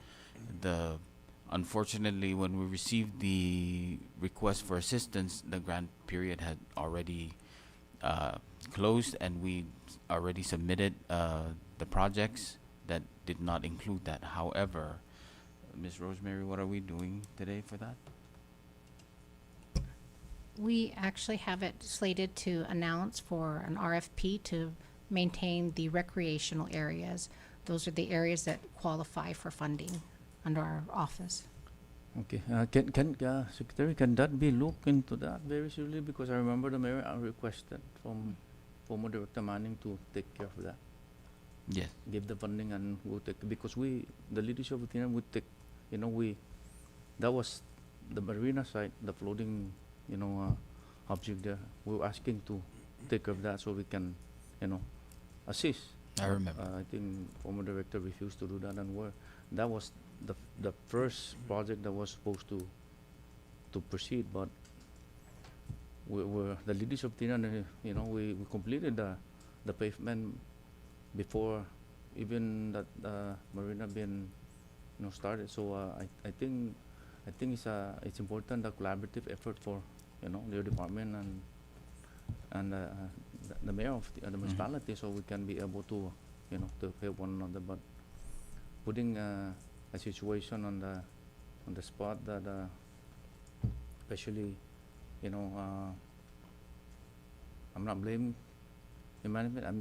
unfortunately, when we received the request for assistance, the grant period had already closed, and we already submitted the projects that did not include that. However, Ms. Rosemary, what are we doing today for that? We actually have it slated to announce for an RFP to maintain the recreational areas. Those are the areas that qualify for funding under our office. Okay, can Secretary, can that be looked into that very seriously? Because I remember the mayor requested from former Director Manning to take care of that. Yes. Give the funding, and we'll take, because the leadership of Tinian would take, that was the marina side, the floating, object there. We were asking to take care of that so we can, assist. I remember. I think former director refused to do that, and that was the first project that was supposed to proceed, but the leadership of Tinian, we completed the pavement before even that marina been started. So I think I think it's important the collaborative effort for your department and the mayor of the municipality, so we can be able to to help one another. But putting a situation on the spot that especially I'm not blaming the management. I'm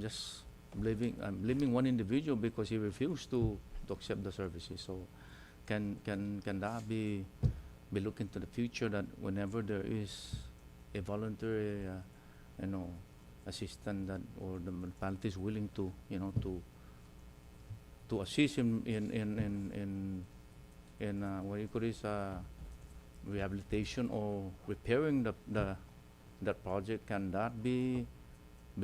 blaming one individual because he refused to accept the services. So can that be looked into the future, that whenever there is a voluntary assistant that or the municipality is willing to to assist in what you call is rehabilitation or repairing that project, can that be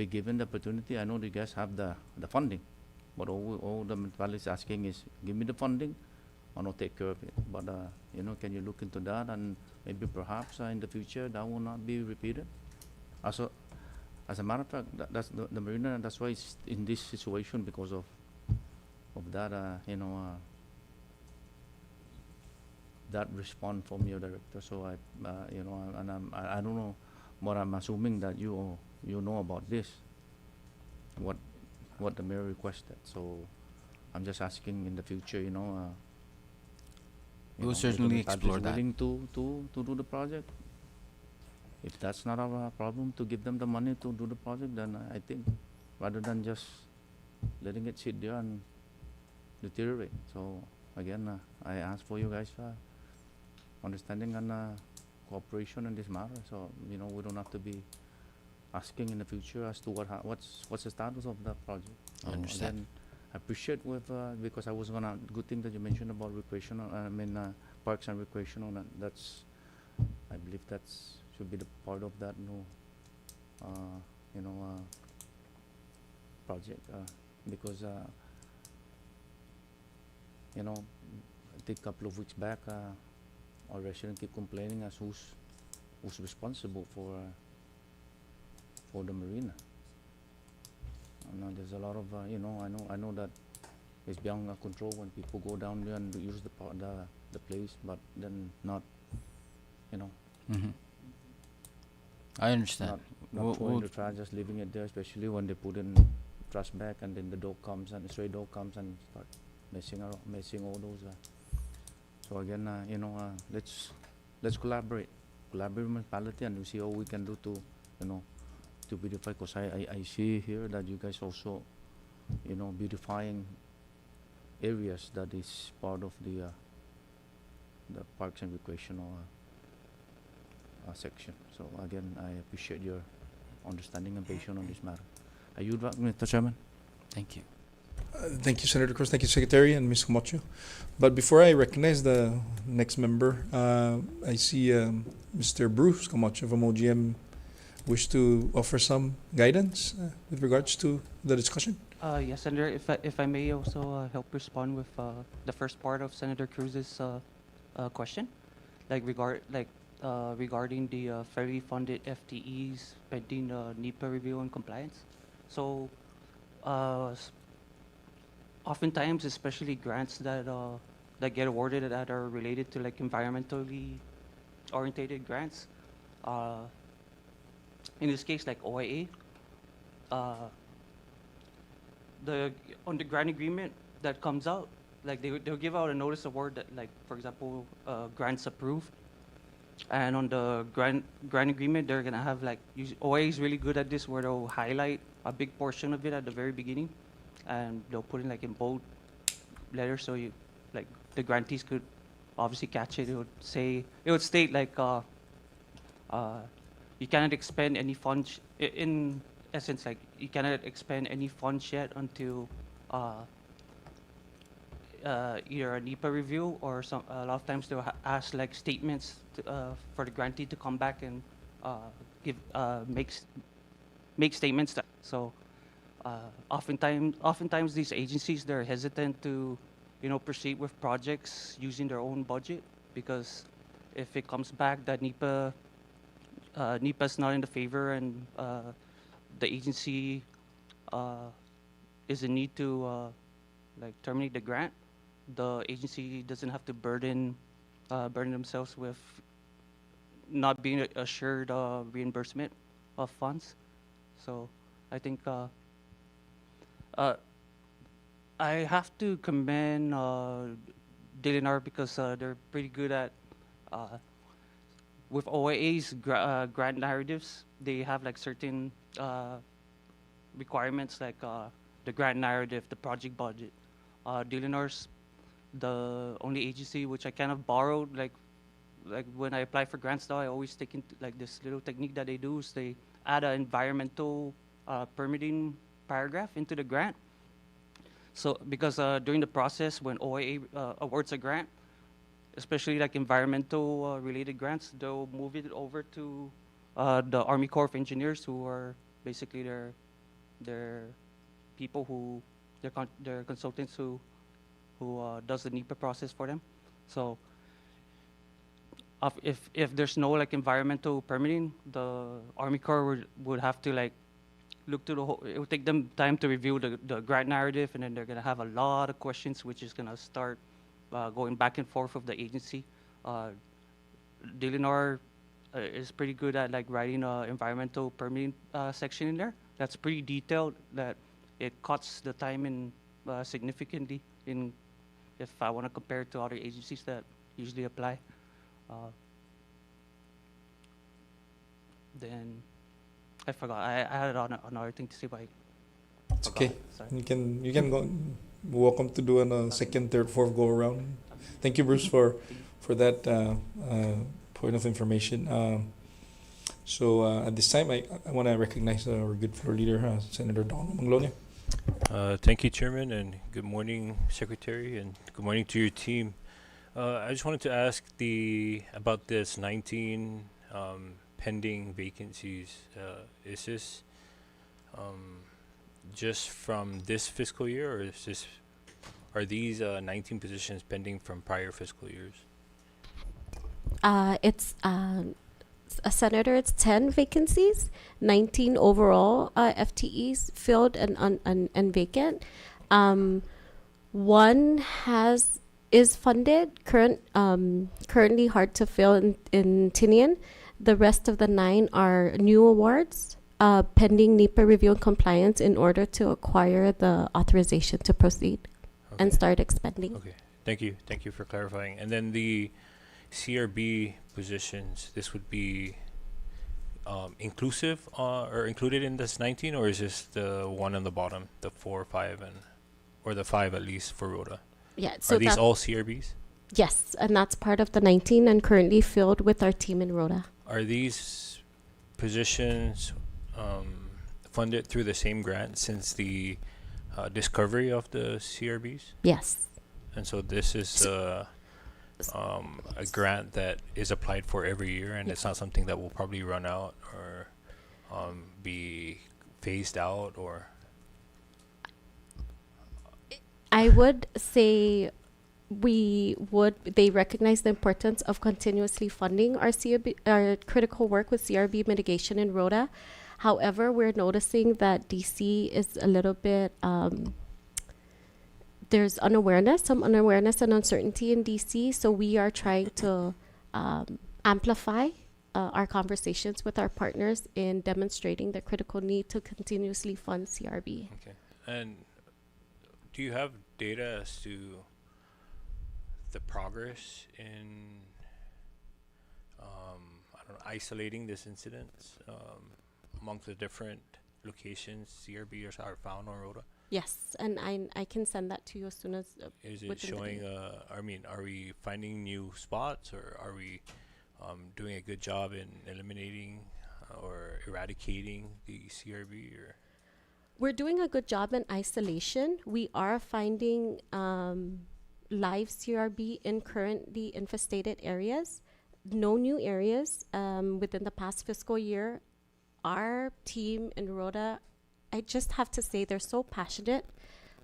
given the opportunity? I know you guys have the funding, but all the municipality is asking is give me the funding, or not take care of it. But can you look into that, and maybe perhaps in the future that will not be repeated? Also, as a matter of fact, that's the marina. That's why it's in this situation because of that that response from your director. So I I don't know, but I'm assuming that you know about this, what the mayor requested. So I'm just asking in the future, We will if the certainly municipality explore is that. willing to do the project. If that's not a problem to give them the money to do the project, then I think rather than just letting it sit there and deteriorate. So again, I ask for you guys understanding and cooperation in this matter. So we don't have to be asking in the future as to what's the status of the project. I understand. Again, I appreciate because I was gonna, good thing that you mentioned about recreational, parks and recreational. That's, I believe that's should be the part of that project, because I think a couple of weeks back, our resident keep complaining as who's responsible for the marina. There's a lot of I know that it's beyond our control when people go down there and use the place, but then not I understand. not throwing the trash, just leaving it there, especially when they put in trash bag and then the dog comes and the stray dog comes and start messing all those. So again, let's collaborate with municipality and we see how we can do to to beautify. Because I see here that you guys also beautifying areas that is part of the parks and recreational section. So again, I appreciate your understanding and patience on this matter. Are you back, Mr. Chairman? Thank you. Thank you, Senator Cruz. Thank you, Secretary and Ms. Camacho. But before I recognize the next member, I see Mr. Bruce Camacho from OGM wish to offer some guidance with regards to the discussion. Yes, Senator. If I may also help respond with the first part of Senator Cruz's question, regarding the federally funded FTEs pending NEPA review and compliance. So, oftentimes, especially grants that get awarded that are related to environmentally orientated grants, in this case like OIA, on the grant agreement that comes out, they'll give out a notice of award that, for example, grants approved, and on the grant agreement they're gonna have OIA is really good at this, where they'll highlight a big portion of it at the very beginning, and they'll put in in bold letters so the grantees could obviously catch it. It would state you cannot expend any funds, in essence, you cannot expend any funds yet until either a NEPA review or a lot of times they'll ask statements for the grantee to come back and make statements. So oftentimes these agencies, they're hesitant to proceed with projects using their own budget, because if it comes back that NEPA's not in the favor and the agency is in need to terminate the grant, the agency doesn't have to burden burden themselves with not being assured reimbursement of funds. So I think I have to commend DLNR because they're pretty good at with OAA's grant narratives. They have like certain requirements like the grant narrative, the project budget. DLNR's the only agency which I kind of borrowed like when I apply for grants now, I always take into like this little technique that they do is they add an environmental permitting paragraph into the grant. So because during the process when OIA awards a grant, especially like environmental related grants, they'll move it over to the Army Corps of Engineers, who are basically their people who their consultants who does the NEPA process for them. So if there's no like environmental permitting, the Army Corps would have to like look to the whole. It would take them time to review the grant narrative, and then they're gonna have a lot of questions, which is gonna start going back and forth with the agency. DLNR is pretty good at like writing environmental permitting section in there. That's pretty detailed. That it cuts the time in significantly in if I want to compare it to other agencies that usually apply. Then I forgot. I had another thing to say, but It's okay. Sorry. You can go. Welcome to do a second, third, fourth go around. Thank you, Bruce, for that point of information. So at this time, I want to recognize our good floor leader, Senator Don Manglonia. Thank you, Chairman, and good morning, Secretary, and good morning to your team. I just wanted to ask about this 19 pending vacancies. Is this just from this fiscal year, or are these 19 positions pending from prior fiscal years? It's Senator, it's 10 vacancies, 19 overall FTEs filled and vacant. One is funded, currently hard to fill in Tinian. The rest of the 9 are new awards, pending NEPA review and compliance in order to acquire the authorization to proceed and start expending. Okay, thank you for clarifying. And then the CRB positions, this would be inclusive or included in this 19, or is this the one on the bottom, the 4, 5, or the 5 at least for Rhoda? Yeah. So are these all CRBs? Yes, and that's part of the 19 and currently filled with our team in Rhoda. Are these positions funded through the same grant since the discovery of the CRBs? Yes. And so this is a grant that is applied for every year, and it's not something that will probably run out or be phased out, or? I would say they recognize the importance of continuously funding our critical work with CRB mitigation in Rhoda. However, we're noticing that DC is a little bit, there's some unawareness and uncertainty in DC. So we are trying to amplify our conversations with our partners in demonstrating the critical need to continuously fund CRB. Okay. And do you have data as to the progress in isolating this incident amongst the different locations CRBs are found on Rhoda? Yes, and I can send that to you as soon as. Is it showing? Are we finding new spots, or are we doing a good job in eliminating or eradicating the CRB? Or we're doing a good job in isolation. We are finding live CRB in currently infestated areas. No new areas within the past fiscal year. Our team in Rhoda, I just have to say, they're so passionate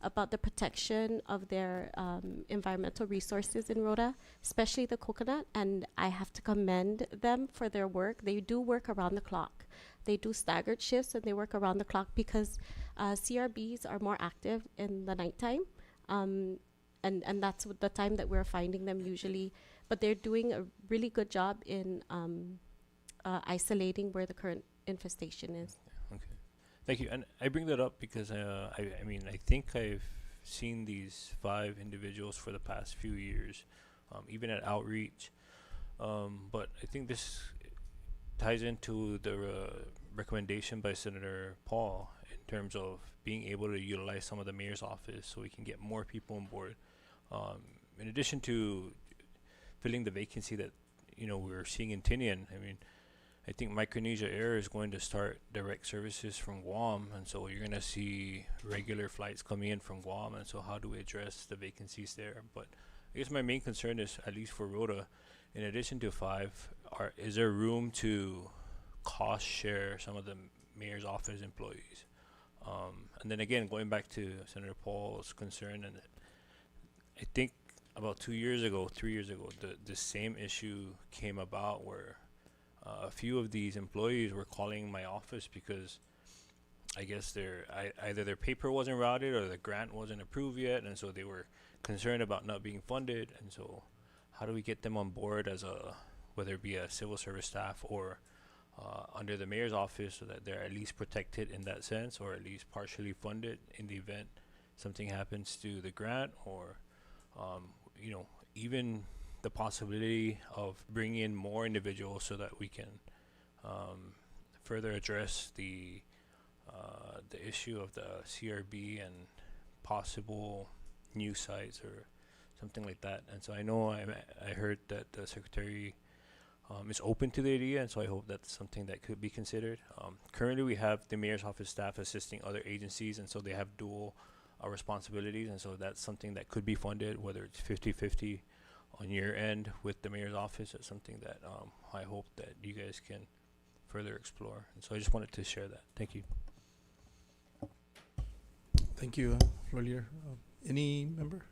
about the protection of their environmental resources in Rhoda, especially the coconut, and I have to commend them for their work. They do work around the clock. They do staggered shifts and they work around the clock because CRBs are more active in the nighttime, and that's the time that we're finding them usually but they're doing a really good job in isolating where the current infestation is. Okay. Thank you. And I bring that up because I mean, I think I've seen these 5 individuals for the past few years, even at outreach. But I think this ties into the recommendation by Senator Paul in terms of being able to utilize some of the mayor's office so we can get more people on board. In addition to filling the vacancy that we're seeing in Tinian, I mean, I think Micronesia Air is going to start direct services from Guam, and so you're going to see regular flights coming in from Guam, and so how do we address the vacancies there? But I guess my main concern is, at least for Rhoda, in addition to 5, is there room to cost share some of the mayor's office employees? And then again, going back to Senator Paul's concern, and I think about 3 years ago, the same issue came about where a few of these employees were calling my office because I guess either their paper wasn't routed or the grant wasn't approved yet, and so they were concerned about not being funded. And so how do we get them on board as whether it be a civil service staff or under the mayor's office, so that they're at least protected in that sense, or at least partially funded in the event something happens to the grant, or even the possibility of bringing in more individuals so that we can further address the issue of the CRB and possible new sites or something like that. And so I know I heard that the secretary is open to the idea, and so I hope that's something that could be considered. Currently, we have the mayor's office staff assisting other agencies, and so they have dual responsibilities, and so that's something that could be funded, whether it's 50-50 on your end with the mayor's office. It's something that I hope that you guys can further explore. And so I just wanted to share that. Thank you. Thank you, Lawyer. Any member?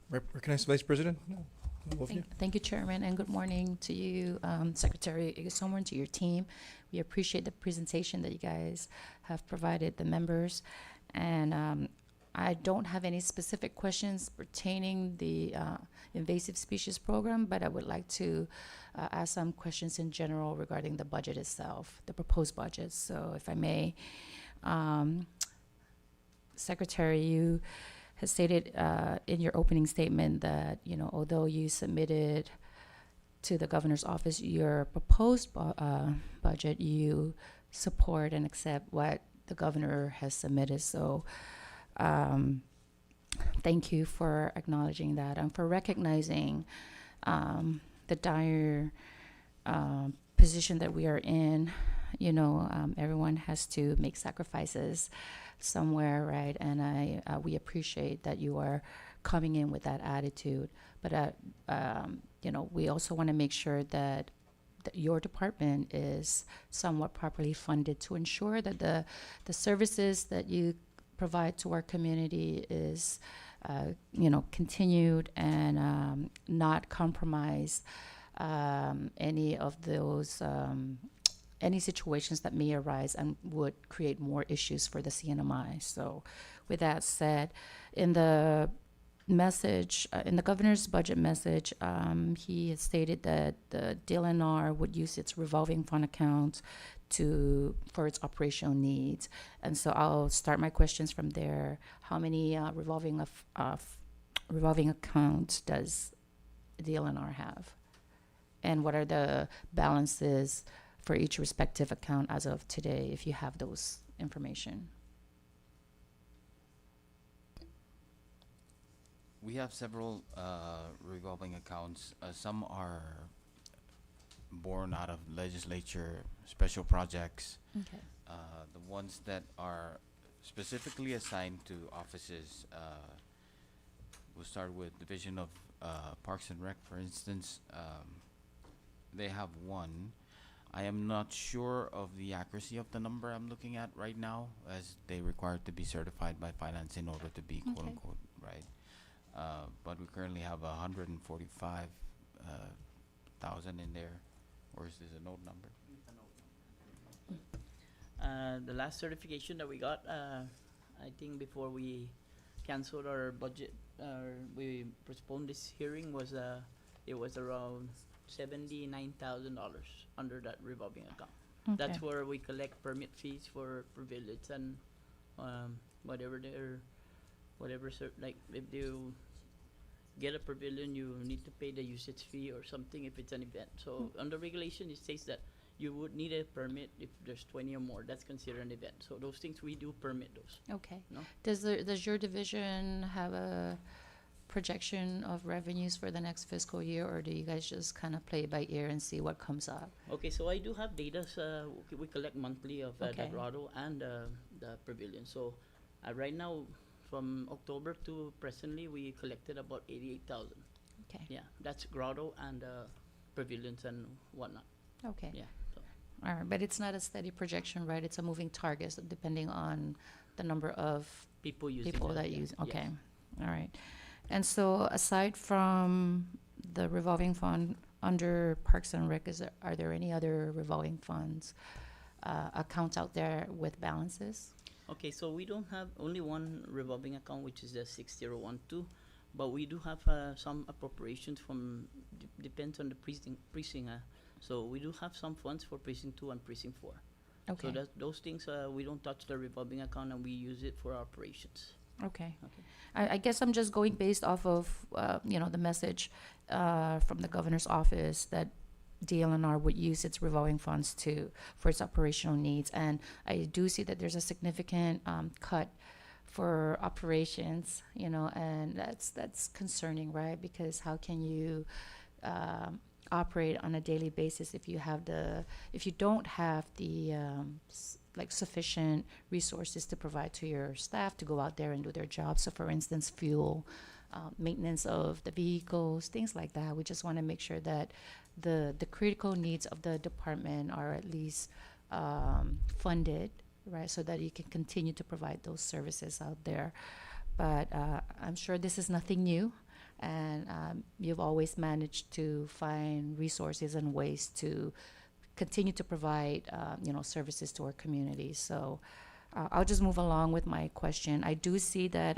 Recognized Vice President? No. Thank you, Chairman, and good morning to you, Secretary Igasomor, and to your team. We appreciate the presentation that you guys have provided the members. And I don't have any specific questions pertaining the invasive species program, but I would like to ask some questions in general regarding the budget itself, the proposed budget. So if I may, Secretary, you has stated in your opening statement that, although you submitted to the governor's office your proposed budget, you support and accept what the governor has submitted. So thank you for acknowledging that and for recognizing the dire position that we are in. Everyone has to make sacrifices somewhere, right? And we appreciate that you are coming in with that attitude. But we also want to make sure that your department is somewhat properly funded to ensure that the services that you provide to our community is continued and not compromise any of those any situations that may arise and would create more issues for the CNMI. So with that said, in the message, in the governor's budget message, he has stated that the DLNR would use its revolving fund account for its operational needs. And so I'll start my questions from there. How many revolving accounts does DLNR have? And what are the balances for each respective account as of today, if you have those information? We have several revolving accounts. Some are born out of legislature special projects. Okay. The ones that are specifically assigned to offices, we'll start with Division of Parks and Rec, for instance. They have one. I am not sure of the accuracy of the number I'm looking at right now, as they require to be certified by finance in order to be quote unquote right. But we currently have 145,000 in there. Or is this a note number? The last certification that we got, I think before we canceled our budget, we postponed this hearing, was it was around $79,000 under that revolving account. Okay. That's where we collect permit fees for pavilions and whatever like if you get a pavilion, you need to pay the usage fee or something if it's an event. So under regulation, it says that you would need a permit if there's 20 or more. That's considered an event. So those things we do permit those. Okay. No? Does your division have a projection of revenues for the next fiscal year, or do you guys just kind of play it by ear and see what comes up? Okay, so I do have data. We collect monthly of the Okay. grotto and the pavilion. So right now, from October to presently, we collected about 88,000. Okay. Yeah, that's grotto and pavilions and whatnot. Okay. Yeah. So. All right, but it's not a steady projection, right? It's a moving target, so depending on the number of People using people that yeah. use. Yes. Okay. All right. And so, aside from the revolving fund under Parks and Rec, are there any other revolving funds accounts out there with balances? Okay, so we don't have only one revolving account, which is the 6012, but we do have some appropriations from, depends on the precinct. So we do have some funds for precinct 2 and precinct 4. Okay. So those things, we don't touch the revolving account and we use it for operations. Okay. Okay. I guess I'm just going based off of, the message from the governor's office that DLNR would use its revolving funds for its operational needs. And I do see that there's a significant cut for operations, and that's concerning, right? Because how can you operate on a daily basis if you don't have the sufficient resources to provide to your staff to go out there and do their job. So for instance, fuel, maintenance of the vehicles, things like that. We just want to make sure that the critical needs of the department are at least funded, right? So that you can continue to provide those services out there. But I'm sure this is nothing new. And you've always managed to find resources and ways to continue to provide, services to our community. So I'll just move along with my question. I do see that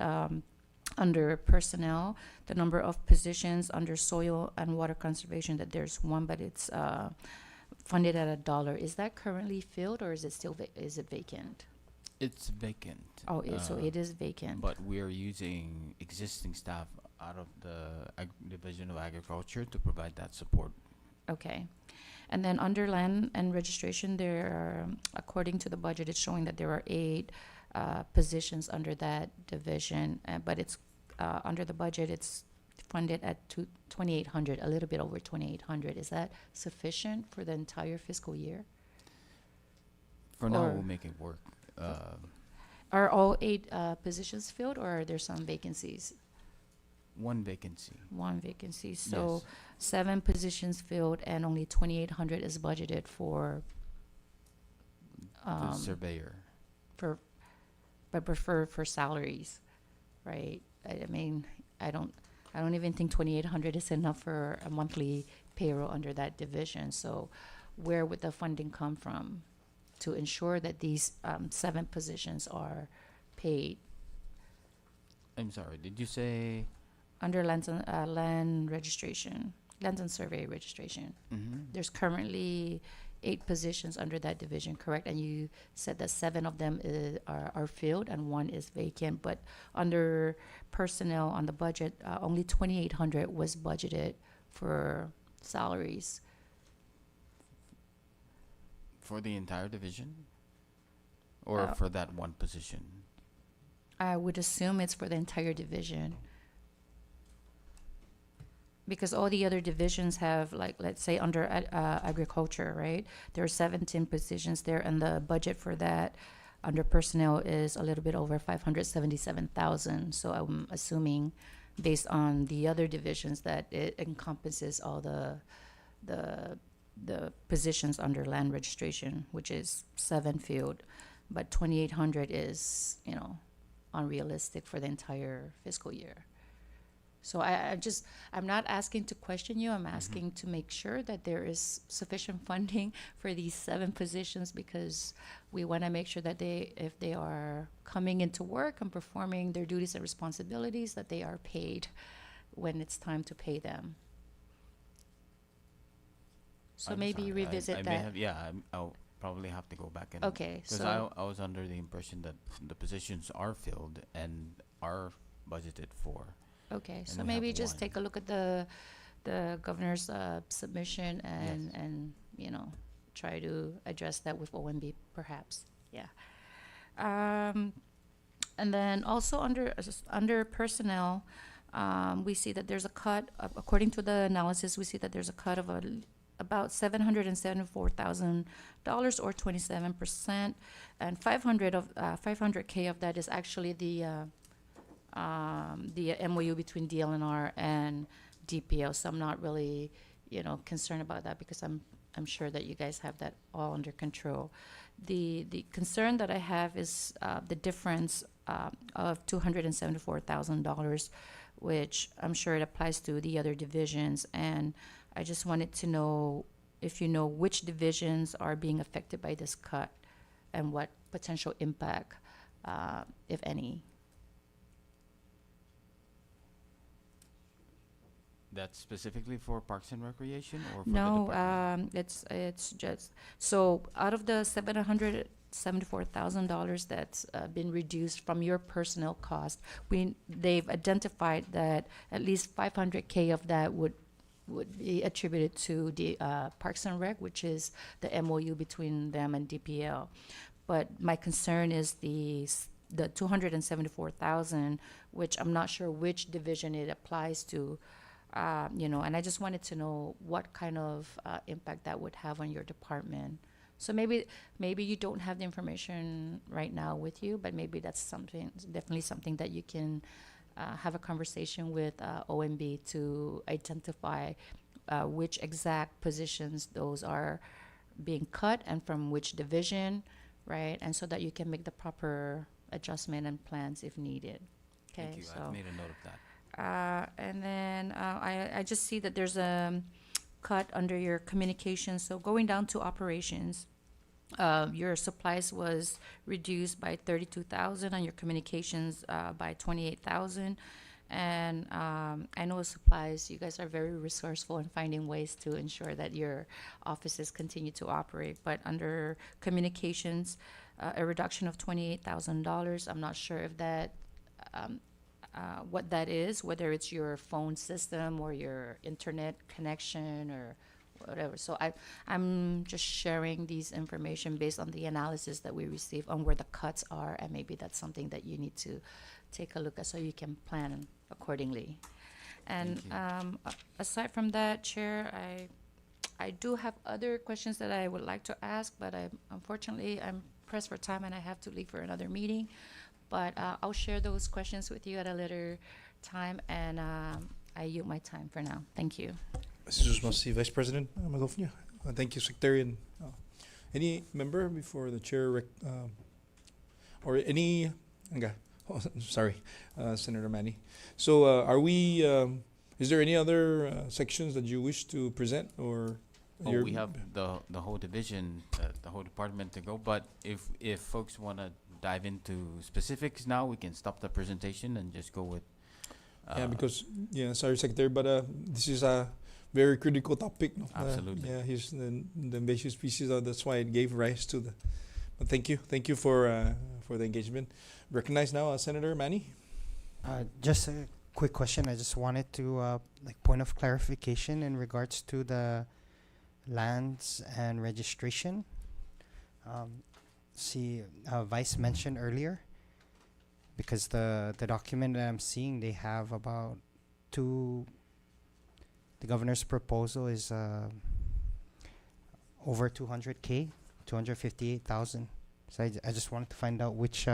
under personnel, the number of positions under soil and water conservation, that there's one, but it's funded at $1. Is that currently filled, or is it still is it vacant? It's vacant. Oh, so it is vacant. But we are using existing staff out of the Division of Agriculture to provide that support. Okay. And then under land and registration, there are, according to the budget, it's showing that there are 8 positions under that division, but it's under the budget, it's funded at $2,800, a little bit over $2,800. Is that sufficient for the entire fiscal year? For now, Or- we'll make it work. Are all 8 positions filled, or are there some vacancies? One vacancy. One vacancy. So Yes. 7 positions filled, and only $2,800 is budgeted for The surveyor. but prefer for salaries, right? I mean, I don't even think $2,800 is enough for a monthly payroll under that division. So where would the funding come from to ensure that these 7 positions are paid? I'm sorry, did you say? Under land registration, lands and survey registration. There's currently 8 positions under that division, correct? And you said that 7 of them are filled and 1 is vacant. But under personnel on the budget, only $2,800 was budgeted for salaries. For the entire division? Or for that one position? I would assume it's for the entire division. Because all the other divisions have, like, let's say under agriculture, right? There are 17 positions there, and the budget for that under personnel is a little bit over $577,000. So I'm assuming, based on the other divisions, that it encompasses all the positions under land registration, which is 7 filled, but 2,800 is, unrealistic for the entire fiscal year. So I'm not asking to question you. I'm asking to make sure that there is sufficient funding for these 7 positions, because we want to make sure that if they are coming into work and performing their duties and responsibilities, that they are paid when it's time to pay them. So I'm maybe sorry, revisit I that. may have, yeah, I'll probably have to go back and. Okay, Because so I was under the impression that the positions are filled and are budgeted for. okay, and so we maybe have just one. take a look at the governor's submission Yes. and try to address that with OMB perhaps. Yeah. Um, and then also under personnel, we see that there's a cut according to the analysis. We see that there's a cut of about $774,000 or 27%, and 500K of that is actually the MOU between DLNR and DPO. So I'm not really, concerned about that because I'm sure that you guys have that all under control. The concern that I have is the difference of $274,000, which I'm sure it applies to the other divisions. And I just wanted to know if you know which divisions are being affected by this cut and what potential impact, if any. That's specifically for Parks and Recreation or for the No, department? it's just, so out of the $774,000 that's been reduced from your personnel cost, they've identified that at least 500K of that would be attributed to the Parks and Rec, which is the MOU between them and DPL. But my concern is the 274,000, which I'm not sure which division it applies to. And I just wanted to know what kind of impact that would have on your department. So maybe you don't have the information right now with you, but maybe that's definitely something that you can have a conversation with OMB to identify which exact positions those are being cut and from which division, right? And so that you can make the proper adjustment and plans if needed. Okay, Thank you, so. I've made a note of that. And then I just see that there's a cut under your communications. So going down to operations, your supplies was reduced by 32,000 and your communications by 28,000. And I know supplies, you guys are very resourceful in finding ways to ensure that your offices continue to operate. But under communications, a reduction of $28,000. I'm not sure if that what that is, whether it's your phone system or your internet connection or whatever. So I'm just sharing these information based on the analysis that we receive on where the cuts are, and maybe that's something that you need to take a look at so you can plan accordingly. And aside from that, Chair, I do have other questions that I would like to ask, but unfortunately I'm pressed for time and I have to leave for another meeting. But I'll share those questions with you at a later time, and I yield my time for now. Thank you. Mrs. Masi, Vice President Magofnia. Thank you, Secretary. And any member before the chair, or any, sorry, Senator Manny. So are we, is there any other sections that you wish to present, or? Oh, we have the whole division, the whole department to go, but if folks want to dive into specifics now, we can stop the presentation and just go with. Sorry, Secretary, but this is a very critical topic. No? Absolutely. He's the invasive species. That's why it gave rise to the. But thank you for the engagement. Recognize now, Senator Manny. Just a quick question. I just wanted to point of clarification in regards to the lands and registration. Vice mentioned earlier, because the document that I'm seeing, they have about the governor's proposal is over 200K, 258,000. So I just wanted to find out which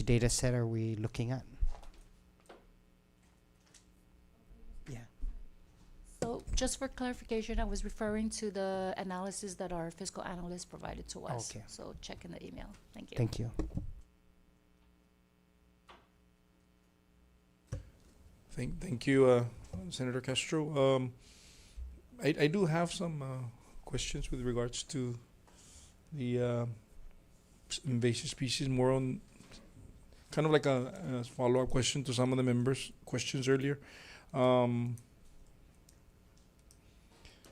data set are we looking at? Yeah. So just for clarification, I was referring to the analysis that our fiscal analyst provided to us. Okay. So check in the email. Thank you. Thank you. Thank you, Senator Castro. I do have some questions with regards to the invasive species, more on kind of like a follow-up question to some of the members' questions earlier.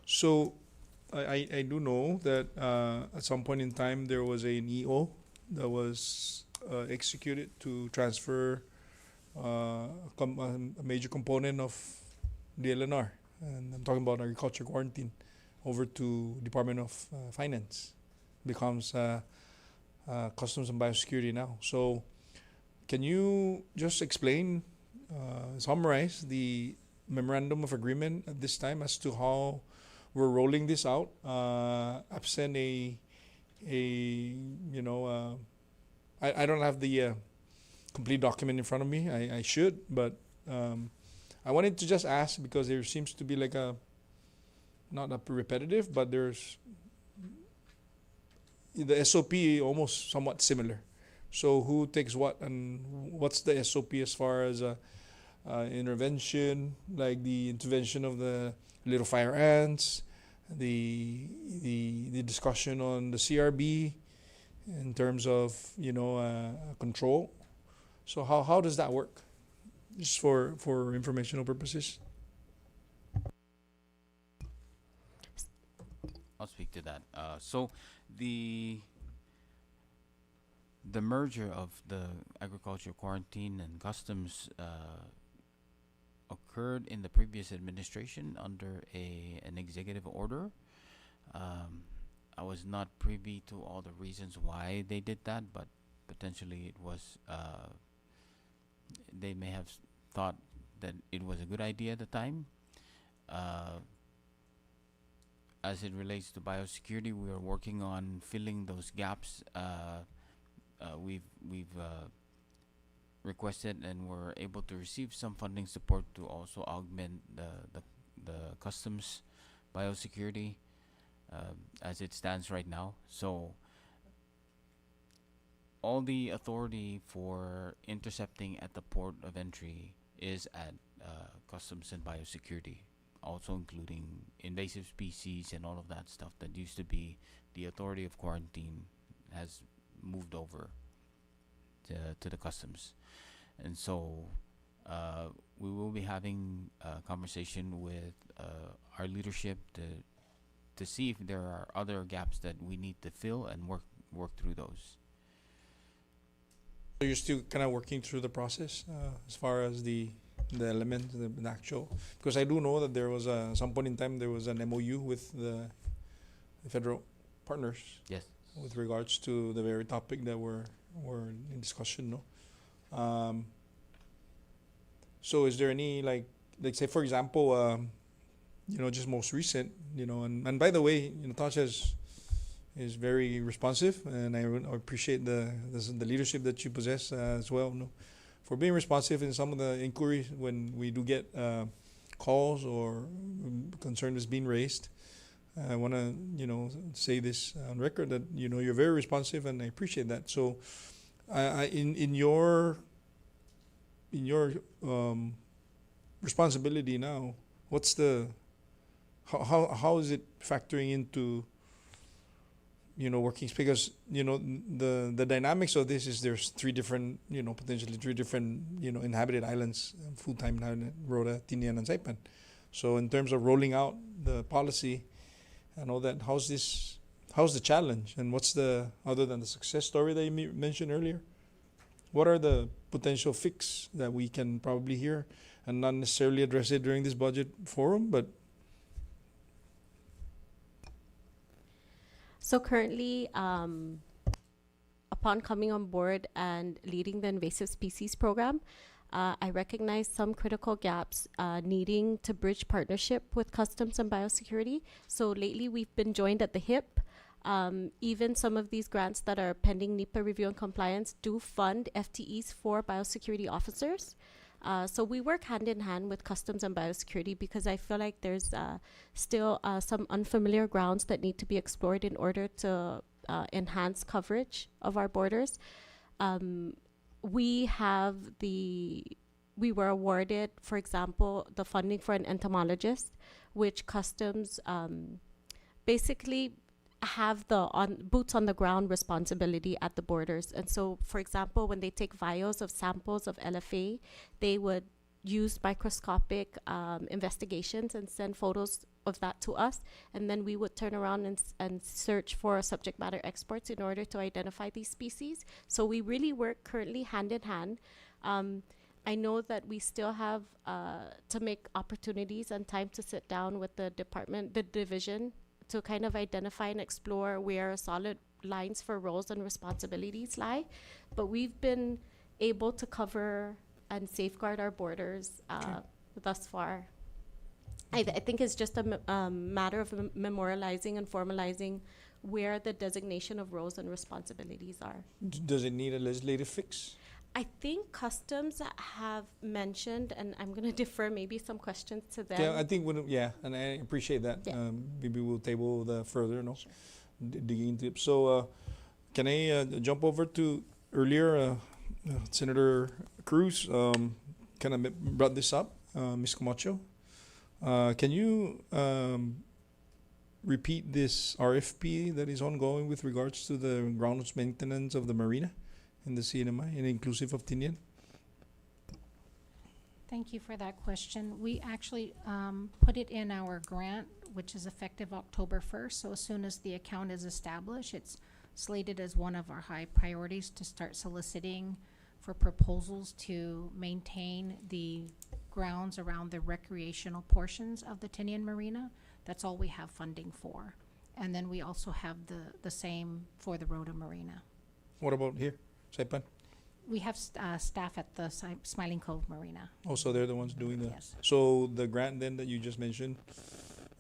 So I do know that at some point in time there was an EO that was executed to transfer a major component of the LNR, and I'm talking about agriculture quarantine, over to Department of Finance. Becomes Customs and Biosecurity now. So, can you just explain, summarize the memorandum of agreement at this time as to how we're rolling this out, absent I don't have the complete document in front of me. I should, but I wanted to just ask because there seems to be like not a repetitive, but there's the SOP almost somewhat similar. So who takes what, and what's the SOP as far as intervention, like the intervention of the little fire ants, the discussion on the CRB in terms of control. So how does that work? Just for informational purposes. I'll speak to that. So the merger of the agriculture quarantine and customs occurred in the previous administration under an executive order. I was not privy to all the reasons why they did that, but potentially it was they may have thought that it was a good idea at the time. As it relates to biosecurity, we are working on filling those gaps. We've requested and were able to receive some funding support to also augment the customs biosecurity as it stands right now. So all the authority for intercepting at the port of entry is at customs and biosecurity, also including invasive species and all of that stuff that used to be the authority of quarantine has moved over to the customs. And so we will be having a conversation with our leadership to see if there are other gaps that we need to fill and work through those. So you're still kind of working through the process as far as the element, the actual, because I do know that there was some point in time there was an MOU with the federal partners. Yes. With regards to the very topic that we're in discussion, no. So is there any like say for example, just most recent, and by the way, Tasha is very responsive, and I appreciate the leadership that you possess as well, no, for being responsive in some of the inquiries when we do get calls or concern is being raised. I want to say this on record that you're very responsive, and I appreciate that. So, in your responsibility now, what's how is it factoring into working, because the dynamics of this is there's potentially three different inhabited islands, full-time inhabited, Rota, Tinian, and Saipan. So in terms of rolling out the policy and all that, how's the challenge, and what's other than the success story that you mentioned earlier, what are the potential fix that we can probably hear and not necessarily address it during this budget forum, but So currently, upon coming on board and leading the invasive species program, I recognize some critical gaps needing to bridge partnership with customs and biosecurity. So lately, we've been joined at the hip. Even some of these grants that are pending NEPA review and compliance do fund FTEs for biosecurity officers. So we work hand in hand with customs and biosecurity because I feel like there's still some unfamiliar grounds that need to be explored in order to enhance coverage of our borders. We were awarded, for example, the funding for an entomologist, which customs basically have the boots on the ground responsibility at the borders. And so, for example, when they take vials of samples of LFA, they would use microscopic investigations and send photos of that to us, and then we would turn around and search for subject matter experts in order to identify these species. So we really work currently hand in hand. I know that we still have to make opportunities and time to sit down with the division, to kind of identify and explore where solid lines for roles and responsibilities lie. But we've been able to cover and safeguard our borders thus far. I think it's just a matter of memorializing and formalizing where the designation of roles and responsibilities are. Does it need a legislative fix? I think customs have mentioned, and I'm going to defer maybe some questions to them. Yeah, I think and I appreciate that. Yeah. Maybe we'll table the further, no? Sure. Digging into it. So, can I jump over to earlier? Senator Cruz kind of brought this up, Ms. Camacho. Can you repeat this RFP that is ongoing with regards to the grounds maintenance of the marina in the CNMI and inclusive of Tinian? Thank you for that question. We actually put it in our grant, which is effective October 1st. So as soon as the account is established, it's slated as one of our high priorities to start soliciting for proposals to maintain the grounds around the recreational portions of the Tinian Marina. That's all we have funding for. And then we also have the same for the Rhoda Marina. What about here, Saipan? We have staff at the Smiling Cove Marina. Oh, so they're the ones doing the... Yes. So the grant then that you just mentioned,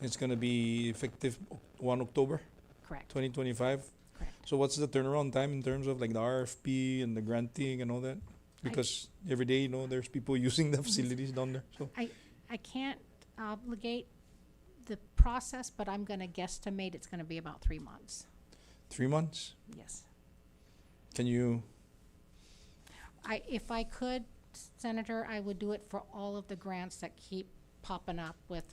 it's going to be effective 1 October? Correct. 2025? Correct. So what's the turnaround time in terms of like the RFP and the granting and all that? Because every day, there's people using the facilities down there. So I can't obligate the process, but I'm going to guesstimate it's going to be about 3 months. 3 months? Yes. Can you... If I could, Senator, I would do it for all of the grants that keep popping up with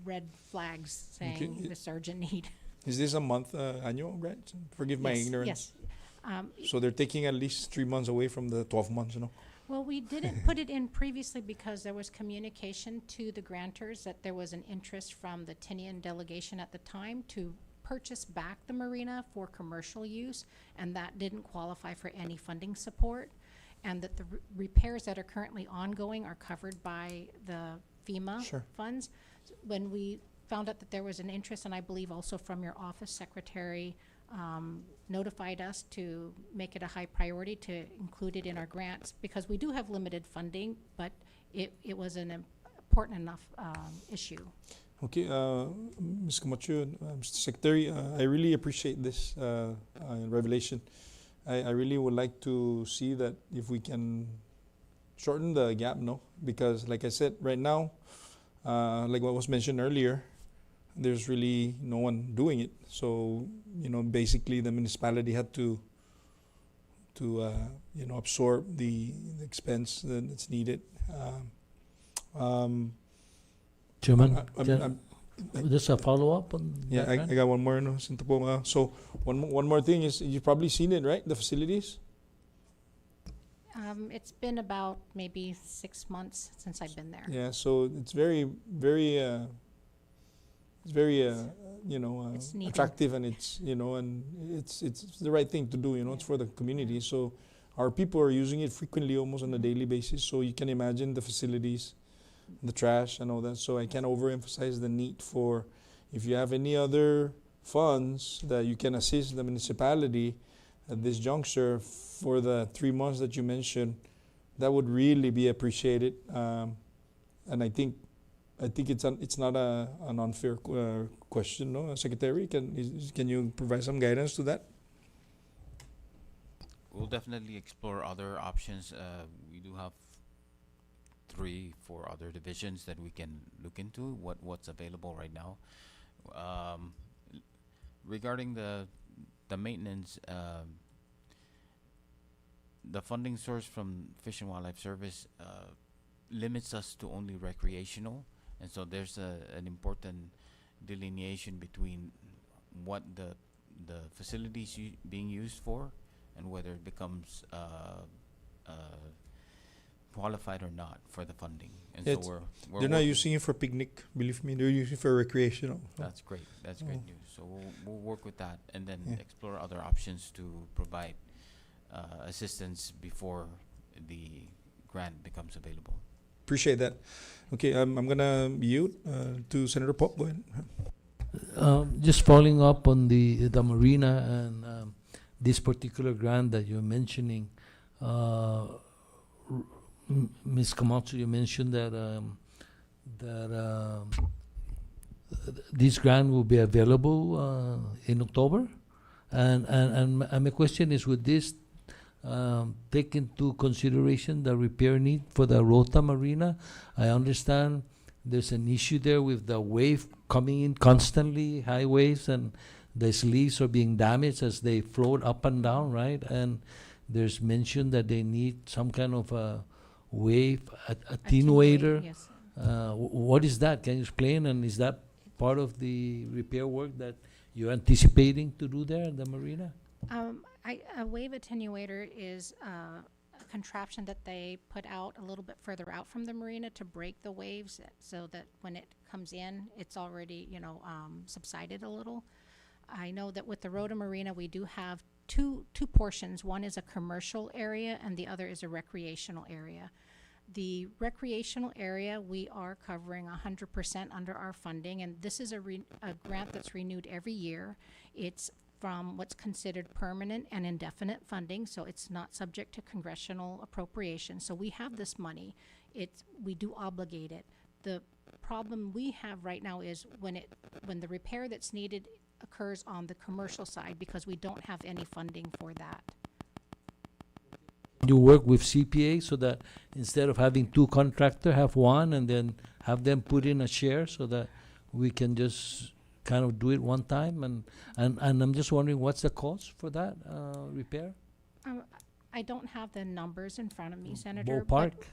red flags saying this urgent need. Is this a month annual grant? Forgive my ignorance. Yes. So they're taking at least 3 months away from the 12 months, Well, we didn't put it in previously because there was communication to the grantors that there was an interest from the Tinian delegation at the time to purchase back the marina for commercial use, and that didn't qualify for any funding support, and that the repairs that are currently ongoing are covered by the FEMA funds. When we found out that there was an interest, and I believe also from your office secretary, notified us to make it a high priority to include it in our grants, because we do have limited funding, but it was an important enough issue. Okay, Ms. Camacho, Mr. Secretary, I really appreciate this revelation. I really would like to see that if we can shorten the gap, because like I said, right now, like what was mentioned earlier, there's really no one doing it. So, basically the municipality had to absorb the expense that's needed. Chairman, just a follow-up on yeah, that, I got one more. So one more thing is, you've probably seen it, right? The facilities? It's been about maybe 6 months since I've been there. Yeah, so it's very, very, It's needed. attractive, and it's, and it's the right thing to do, it's for the community. So our people are using it frequently, almost on a daily basis. So you can imagine the facilities, the trash and all that. So I can't overemphasize the need for, if you have any other funds that you can assist the municipality at this juncture for the 3 months that you mentioned, that would really be appreciated. And I think it's not an unfair question, no, Secretary? Can you provide some guidance to that? We'll definitely explore other options. We do have 3-4 other divisions that we can look into what's available right now. Regarding the maintenance, the funding source from Fish and Wildlife Service limits us to only recreational, and so there's an important delineation between what the facilities being used for and whether it becomes qualified or not for the funding. And Yeah, so it's- we're They're not working. using it for picnic. Believe me, they're using it for recreational. That's great. That's great Oh. news. So we'll work with that and then Yeah. explore other options to provide assistance before the grant becomes available. Appreciate that. Okay, I'm gonna yield to Senator Pope. Go ahead. Just following up on the marina and this particular grant that you're mentioning, Ms. Camacho, you mentioned that this grant will be available in October, and my question is, would this take into consideration the repair need for the Rota Marina? I understand there's an issue there with the wave coming in constantly, high waves, and the sleeves are being damaged as they float up and down, right? And there's mention that they need some kind of a wave attenuator. Yes. What is that? Can you explain? And is that part of the repair work that you're anticipating to do there in the marina? A wave attenuator is a contraption that they put out a little bit further out from the marina to break the waves so that when it comes in, it's already, subsided a little. I know that with the Rota Marina, we do have two portions. One is a commercial area and the other is a recreational area. The recreational area, we are covering 100% under our funding, and this is a grant that's renewed every year. It's from what's considered permanent and indefinite funding, so it's not subject to congressional appropriation. So we have this money. We do obligate it. The problem we have right now is when the repair that's needed occurs on the commercial side, because we don't have any funding for that. You work with CPA so that instead of having two contractors, have one and then have them put in a share so that we can just kind of do it one time, and I'm just wondering what's the cost for that repair? I don't have the numbers in front of me, Senator. but Ballpark?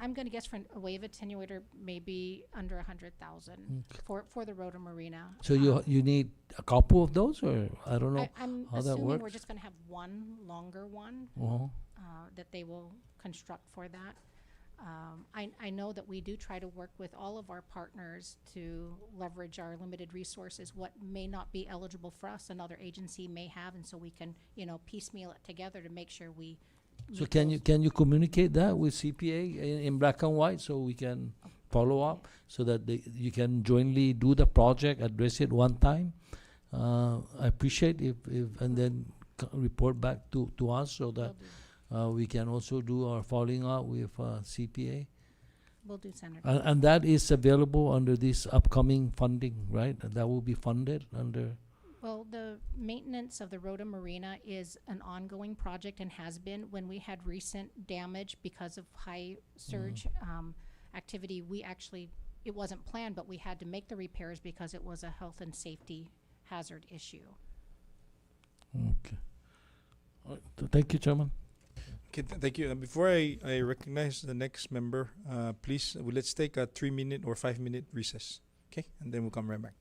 I'm going to guess for a wave attenuator, maybe under 100,000 for the Rota Marina. So you need a couple of those, or I don't know I'm how that assuming works. we're just going to have one longer one that they will construct for that. I know that we do try to work with all of our partners to leverage our limited resources. What may not be eligible for us, another agency may have, and so we can, piecemeal it together to make sure we. So meet can those. you communicate that with CPA in black and white so we can follow up so that you can jointly do the project, address it one time? I appreciate if and then report back to us so that we can also do our following up with CPA. Will do, Senator. And that is available under this upcoming funding, right? That will be funded under. Well, the maintenance of the Rota Marina is an ongoing project and has been. When we had recent damage because of high surge activity, it wasn't planned, but we had to make the repairs because it was a health and safety hazard issue. Okay. All right. Thank you, Chairman. Okay, thank you. Before I recognize the next member, please, let's take a 3-minute or 5-minute recess. Okay, and then we'll come right back.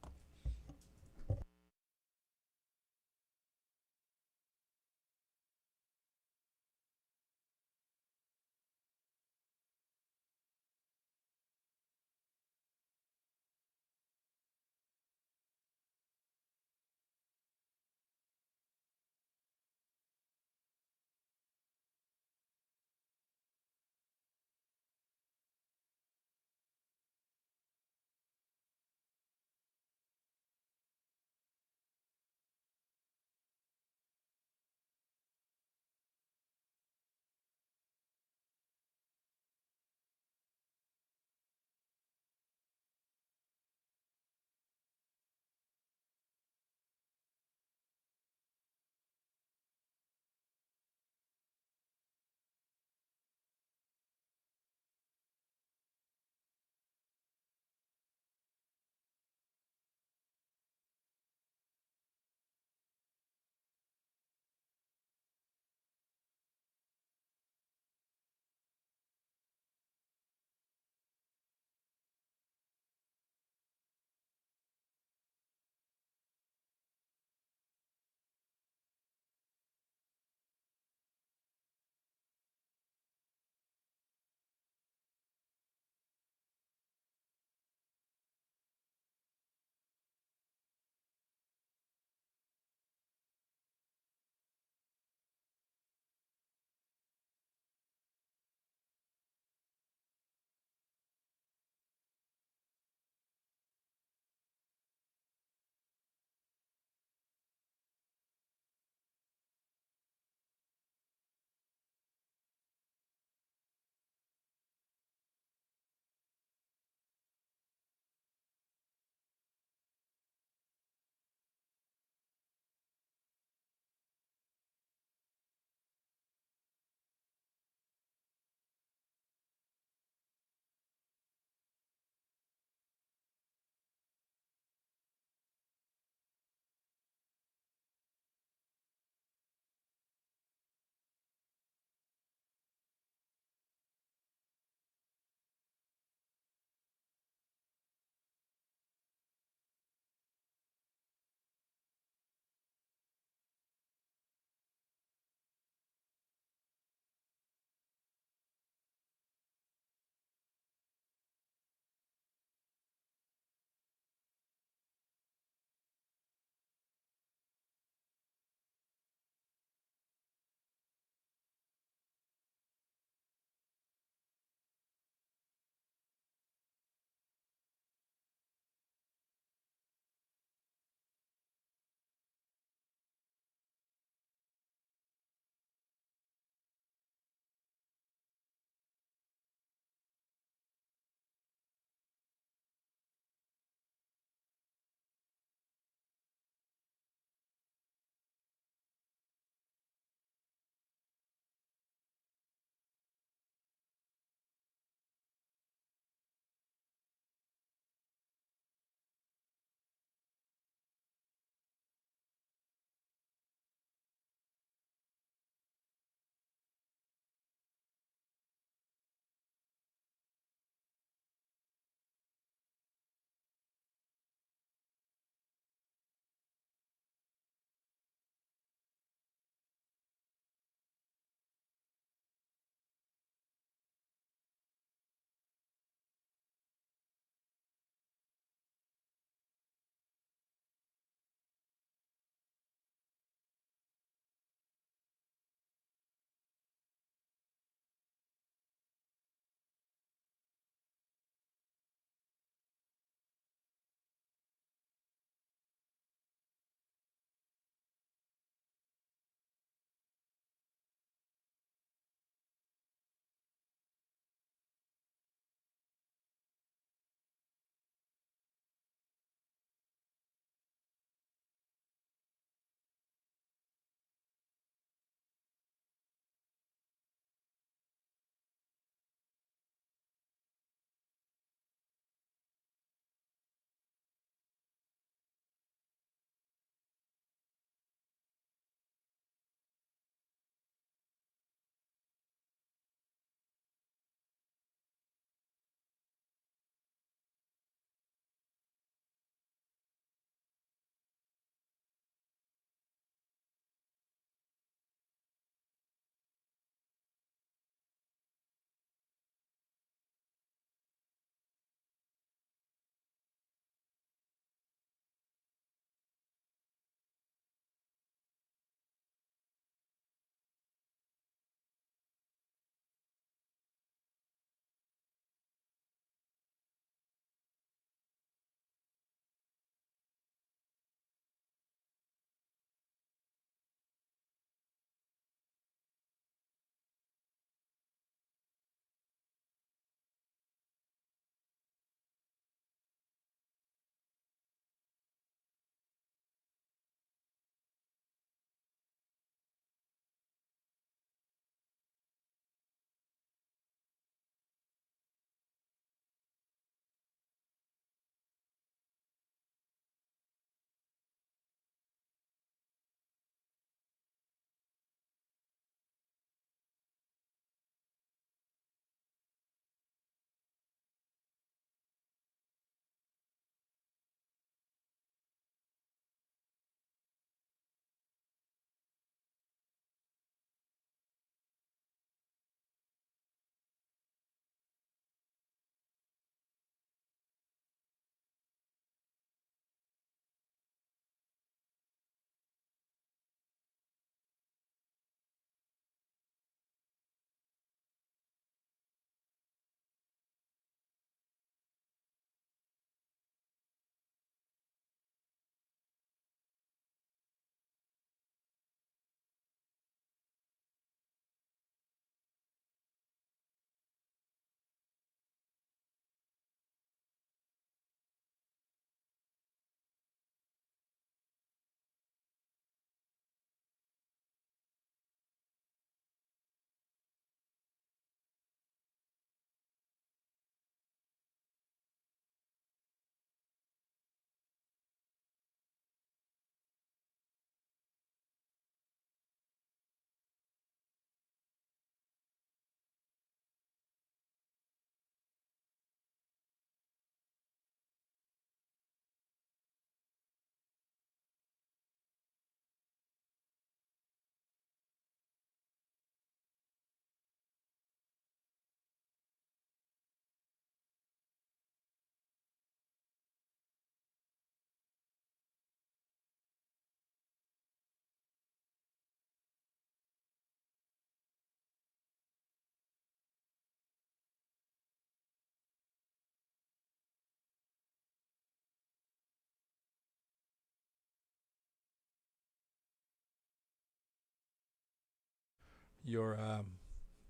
your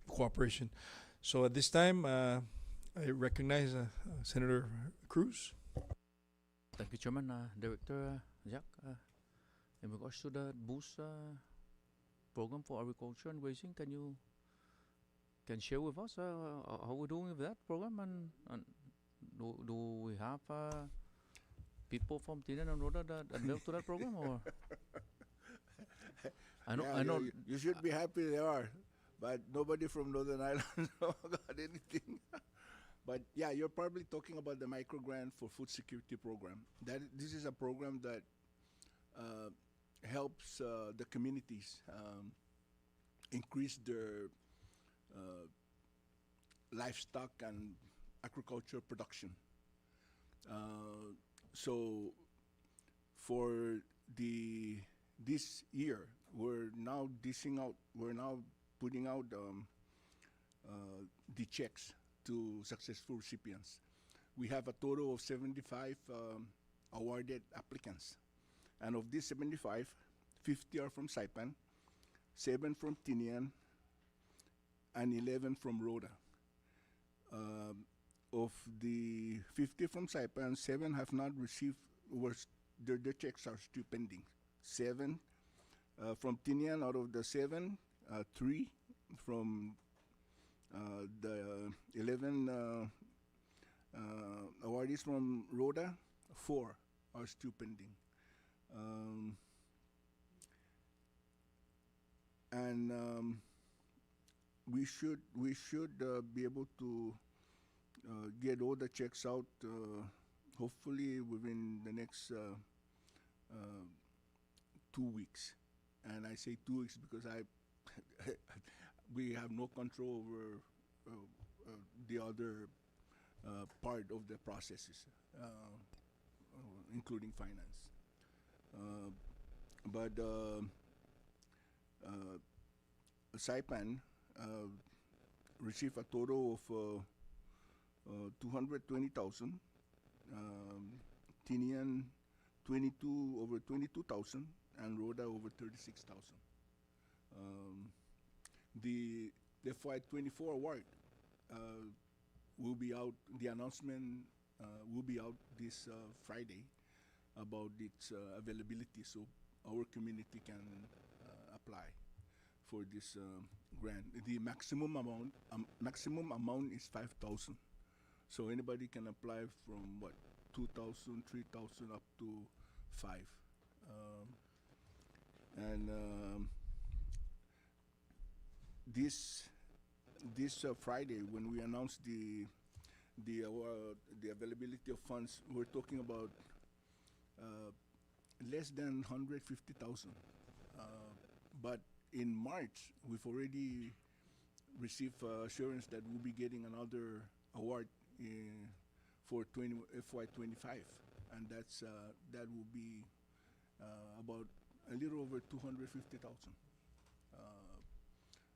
cooperation. So at this time, I recognize Senator Cruz. Thank you, Chairman. Director Jack, in regards to the boost program for agriculture and grazing, can you share with us how we're doing with that program, and do we have people from Tinian and Roda that adhere to that program, or? I know. You should be happy they are, but nobody from Northern Ireland got anything. But yeah, you're probably talking about the micro grant for food security program. This is a program that helps the communities increase their livestock and agriculture production. So for this year, we're now putting out the checks to successful recipients. We have a total of 75 awarded applicants. And of these 75, 50 are from Saipan, 7 from Tinian, and 11 from Rhoda. Of the 50 from Saipan, 7 have not received, their checks are still pending. 7 from Tinian, out of the 7, 3 from the 11 awardees from Rhoda, 4 are still pending. We should be able to get all the checks out hopefully within the next 2 weeks. And I say 2 weeks because we have no control over the other part of the processes, including finance. But Saipan received a total of 220,000. Tinian over 22,000, and Rhoda over 36,000. The FY24 award will be out. The announcement will be out this Friday about its availability, so our community can apply for this grant. The maximum amount is 5,000. So anybody can apply from 2,000, 3,000 up to 5. This Friday, when we announce the availability of funds, we're talking about less than 150,000. But in March, we've already received assurance that we'll be getting another award for FY25, and that will be about a little over 250,000.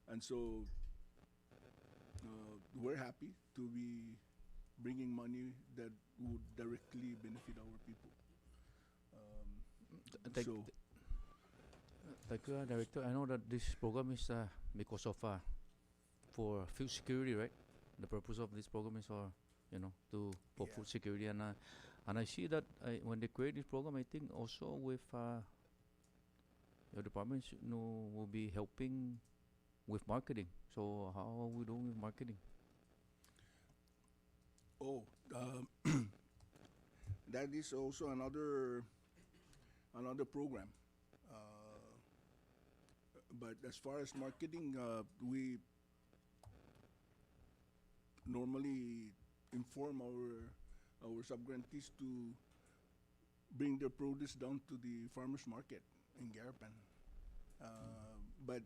And so we're happy to be bringing money that would directly benefit our people. Thank you, Director. I know that this program is because of for food security, right? The purpose of this program is for food security, and I see that when they create this program, I think also with your departments, will be helping with marketing. So how are we doing with marketing? That is also another program. But as far as marketing, we normally inform our subgrantees to bring their produce down to the farmers market in Garapan. But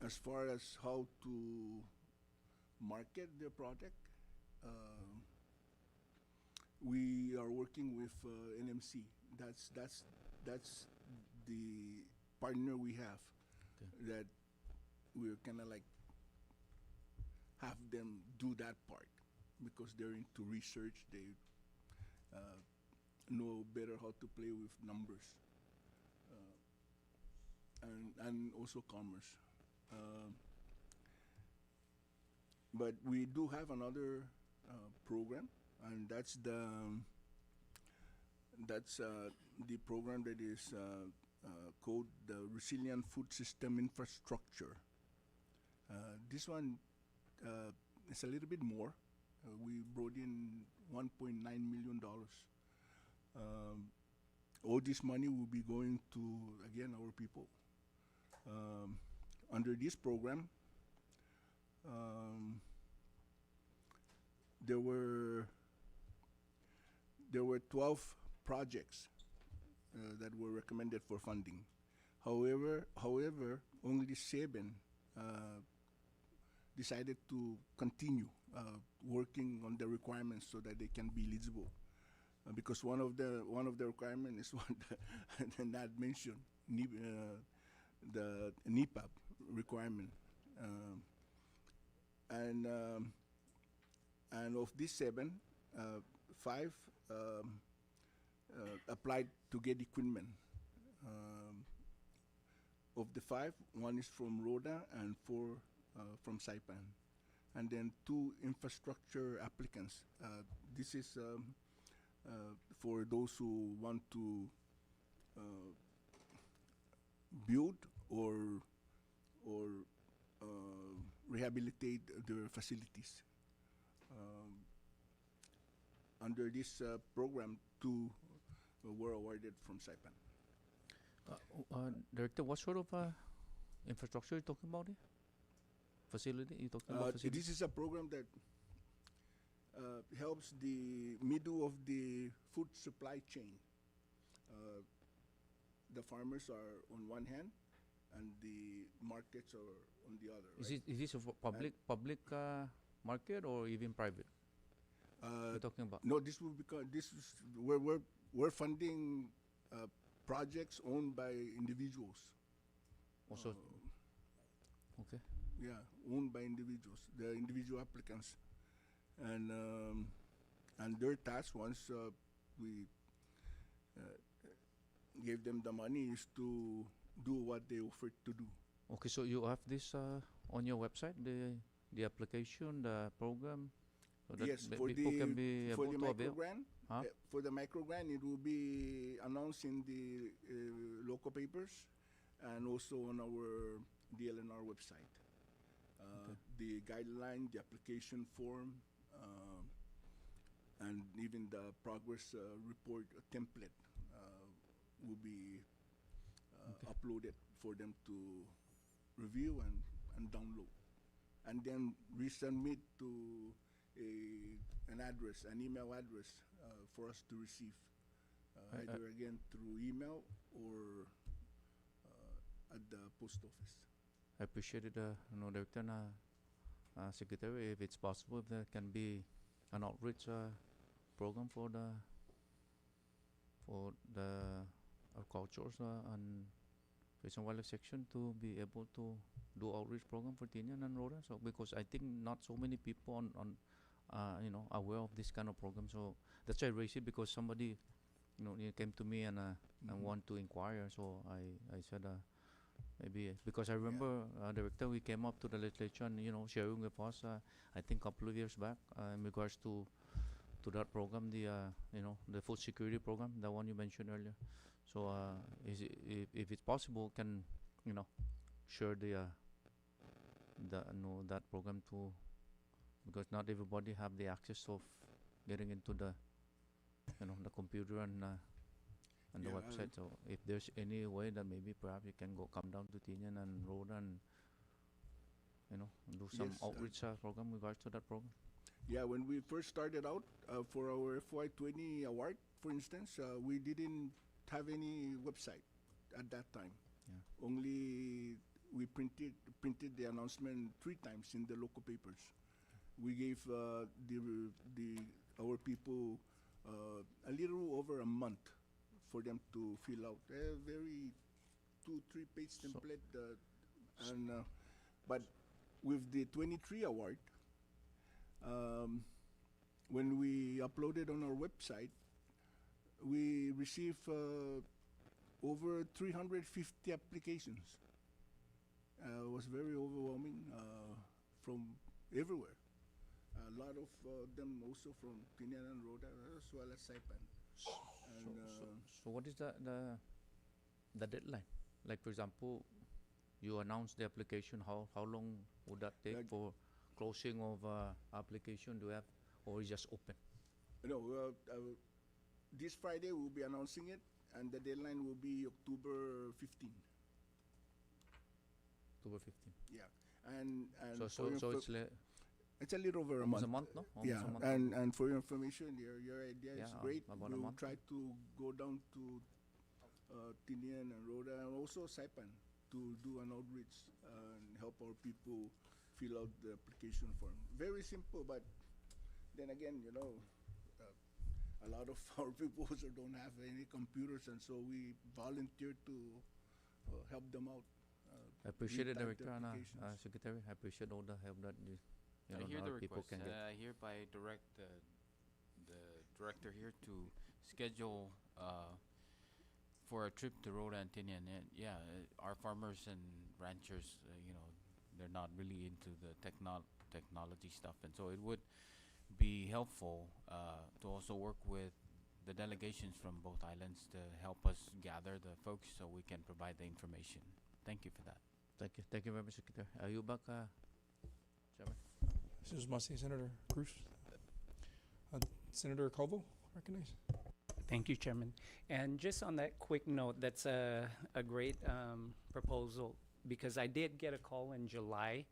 as far as how to market their product, we are working with NMC. That's the partner we have. Okay. That we're kind of like have them do that part because they're into research. They know better how to play with numbers. And and also commerce. But we do have another program, and that's the program that is called the Resilient Food System Infrastructure. This one is a little bit more. We brought in $1.9 million. All this money will be going to, again, our people. Under this program, there were 12 projects that were recommended for funding. However, only 7 decided to continue working on the requirements so that they can be eligible. Because one of the requirements is one that Nad mentioned, the NEPAP requirement, and of these 7, 5 applied to get equipment. Of the 5, 1 is from Rhoda and 4 from Saipan, and then 2 infrastructure applicants. This is for those who want to build or rehabilitate their facilities. Under this program, 2 were awarded from Saipan. Director, what sort of infrastructure are you talking about here? Facility? You talking about facility? This is a program that helps the middle of the food supply chain. The farmers are on one hand, and the markets are on the other. Is this a public market or even private? You're talking about? No, this will become we're funding projects owned by individuals. Also, okay. Yeah, owned by individuals, the individual applicants, and their task once we gave them the money is to do what they offered to do. Okay, so you have this on your website, the application, the program. So that Yes, for people can be the able to avail. microgrant. Huh? For the microgrant, it will be announced in the local papers and also on our DLNR website. The guideline, the application form, and even the progress report template will be uploaded for them to review and download, and then resubmit to an address, an email address for us to receive, either again through email or at the post office. I appreciate it, Director and Secretary, if it's possible, if there can be an outreach program for the agriculture and Fish and Wildlife section to be able to do outreach program for Tinian and Rhoda. So because I think not so many people on aware of this kind of program. So that's why I raised it, because somebody came to me and want to inquire. So I said maybe because I remember Director, we came up to the legislature and sharing with us I think a couple of years back in regards to that program, the food security program, the one you mentioned earlier. So if it's possible, can share that program too, because not everybody have the access of getting into the the computer and the website. So if there's any way that maybe perhaps you can come down to Tinian and Rhoda and do some outreach program in regards to that program. Yeah, when we first started out for our FY20 award, for instance, we didn't have any website at that time. Yeah. Only we printed the announcement 3 times in the local papers. We gave our people a little over a month for them to fill out a very 2-3 page template. But with the 23 award, when we uploaded on our website, we received over 350 applications. was very overwhelming from everywhere. A lot of them also from Tinian and Rhoda as well as Saipan. And, So what is the deadline? Like, for example, you announce the application, how long would that take for closing of application? Do you have, or is just open? No, this Friday we'll be announcing it, and the deadline will be October 15. October 15. Yeah, and so it's a little over almost a month. No? Almost Yeah, a month. and for your information, your idea is Yeah, great. about a We'll month. try to go down to Tinian and Rhoda and also Saipan to do an outreach and help our people fill out the application form. Very simple, but then again, a lot of our people also don't have any computers, and so we volunteer to help them out. I appreciate it, retype the Director and applications. Secretary. I appreciate all the help that I hear the our people request. can get. I hereby direct the director here to schedule for a trip to Rhoda and Tinian. And our farmers and ranchers, they're not really into the technology stuff, and so it would be helpful to also work with the delegations from both islands to help us gather the folks so we can provide the information. Thank you for that. Thank you very much, Secretary. Are you back, Chairman? This is Masi, Senator Cruz. Senator Calvo, recognize. Thank you, Chairman. And just on that quick note, that's a great proposal, because I did get a call in July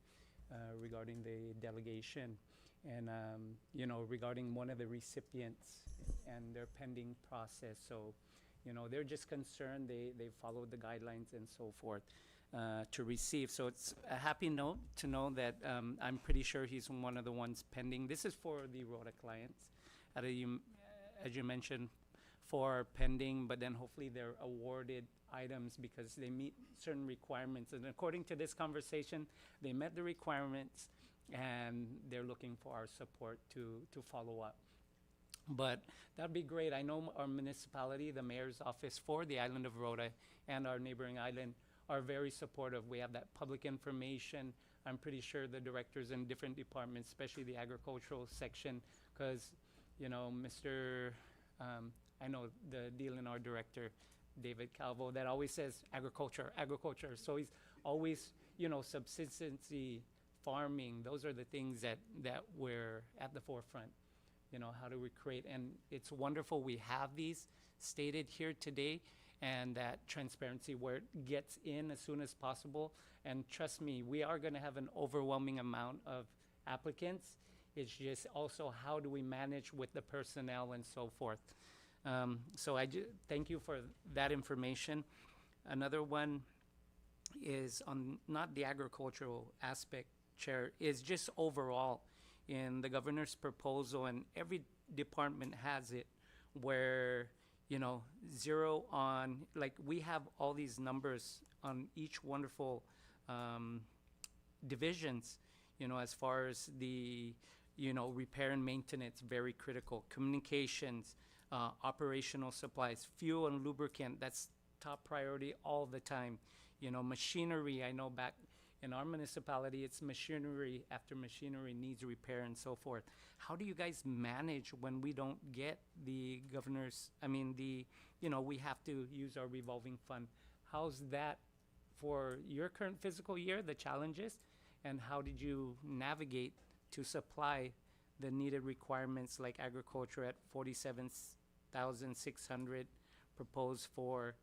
regarding the delegation and, regarding one of the recipients and their pending process. So, they're just concerned they followed the guidelines and so forth to receive. So it's a happy note to know that I'm pretty sure he's one of the ones pending. This is for the Rhoda clients, as you mentioned, for pending, but then hopefully they're awarded items because they meet certain requirements. And according to this conversation, they met the requirements and they're looking for our support to follow up. But that'd be great. I know our municipality, the mayor's office for the island of Rhoda and our neighboring island are very supportive. We have that public information. I'm pretty sure the directors in different departments, especially the agricultural section, because, Mr. I know the DLNR director, David Calvo, that always says agriculture, agriculture. So he's always, subsistency, farming. Those are the things that we're at the forefront. How do we create? And it's wonderful we have these stated here today, and that transparency where it gets in as soon as possible. And trust me, we are going to have an overwhelming amount of applicants. It's just also how do we manage with the personnel and so forth. So I thank you for that information. Another one is on not the agricultural aspect, Chair, is just overall in the governor's proposal, and every department has it, where, zero on, like we have all these numbers on each wonderful divisions, as far as the, repair and maintenance, very critical, communications, operational supplies, fuel and lubricant, that's top priority all the time. Machinery, I know back in our municipality, it's machinery after machinery needs repair and so forth. How do you guys manage when we don't get the governor's, we have to use our revolving fund? How's that for your current fiscal year, the challenges, and how did you navigate to supply the needed requirements like agriculture at 47,600 proposed for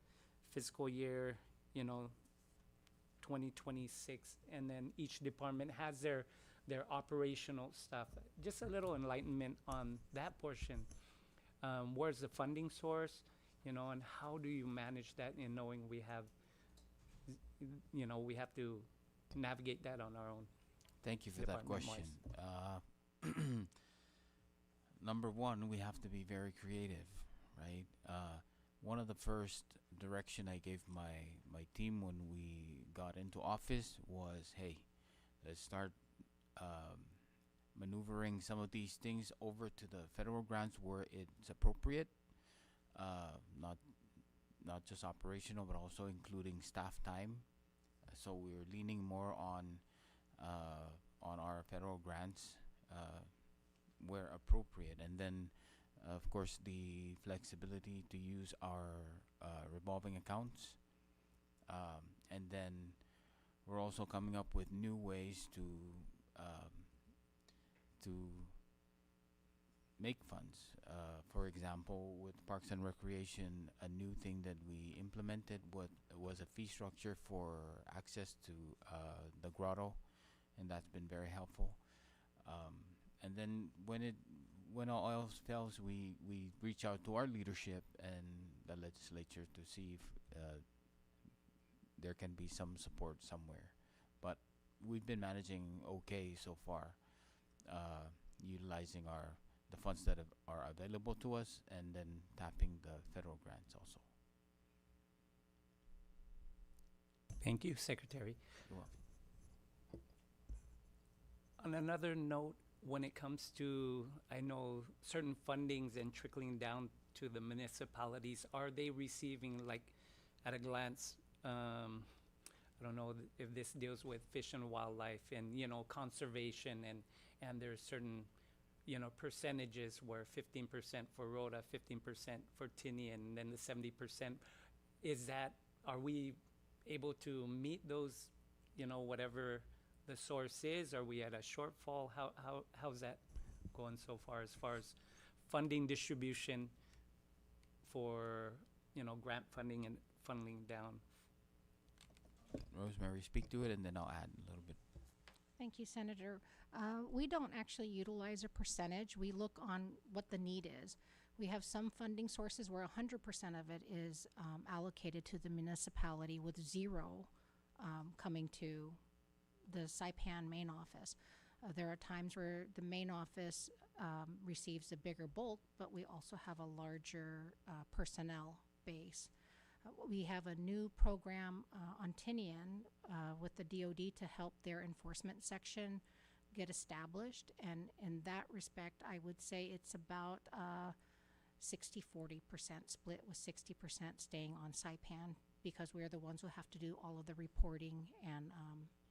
fiscal year, 2026, and then each department has their operational stuff. Just a little enlightenment on that portion. Where's the funding source, and how do you manage that in knowing we have, we have to navigate that on our own? Thank you for that question. Number one, we have to be very creative, right? One of the first direction I gave my team when we got into office was, hey, let's start maneuvering some of these things over to the federal grants where it's appropriate, not just operational, but also including staff time, so we're leaning more on our federal grants where appropriate, and then of course the flexibility to use our revolving accounts, and then we're also coming up with new ways to make funds. For example, with Parks and Recreation, a new thing that we implemented was a fee structure for access to the grotto, and that's been very helpful. And then when all else fails, we reach out to our leadership and the legislature to see if there can be some support somewhere. But we've been managing okay so far, utilizing the funds that are available to us, and then tapping the federal grants also. Thank you, Secretary. You're welcome. On another note, when it comes to, I know, certain fundings and trickling down to the municipalities, are they receiving, like, at a glance, I don't know if this deals with fish and wildlife and, conservation, and there's certain, percentages where 15% for Rhoda, 15% for Tini, and then the 70%. Are we able to meet those, whatever the source is? Are we at a shortfall? How's that going so far as funding distribution for, grant funding and funneling down? Rosemary, speak to it, and then I'll add a little bit. Thank you, Senator. We don't actually utilize a percentage. We look on what the need is. We have some funding sources where 100% of it is allocated to the municipality, with zero coming to the Saipan main office. There are times where the main office receives a bigger bulk, but we also have a larger personnel base. We have a new program on Tinian with the DoD to help their enforcement section get established, and in that respect, I would say it's about 60-40% split, with 60% staying on Saipan, because we're the ones who have to do all of the reporting and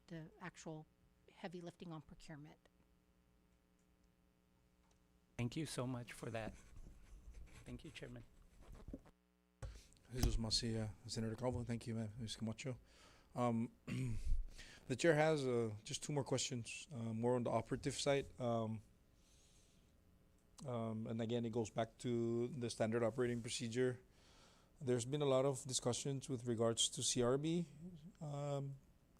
the actual heavy lifting on procurement. Thank you so much for that. Thank you, Chairman. Jesus Macia, Senator Calvo. Thank you, Ms. Camacho. The chair has just two more questions, more on the operative side. And again, it goes back to the standard operating procedure. There's been a lot of discussions with regards to CRB,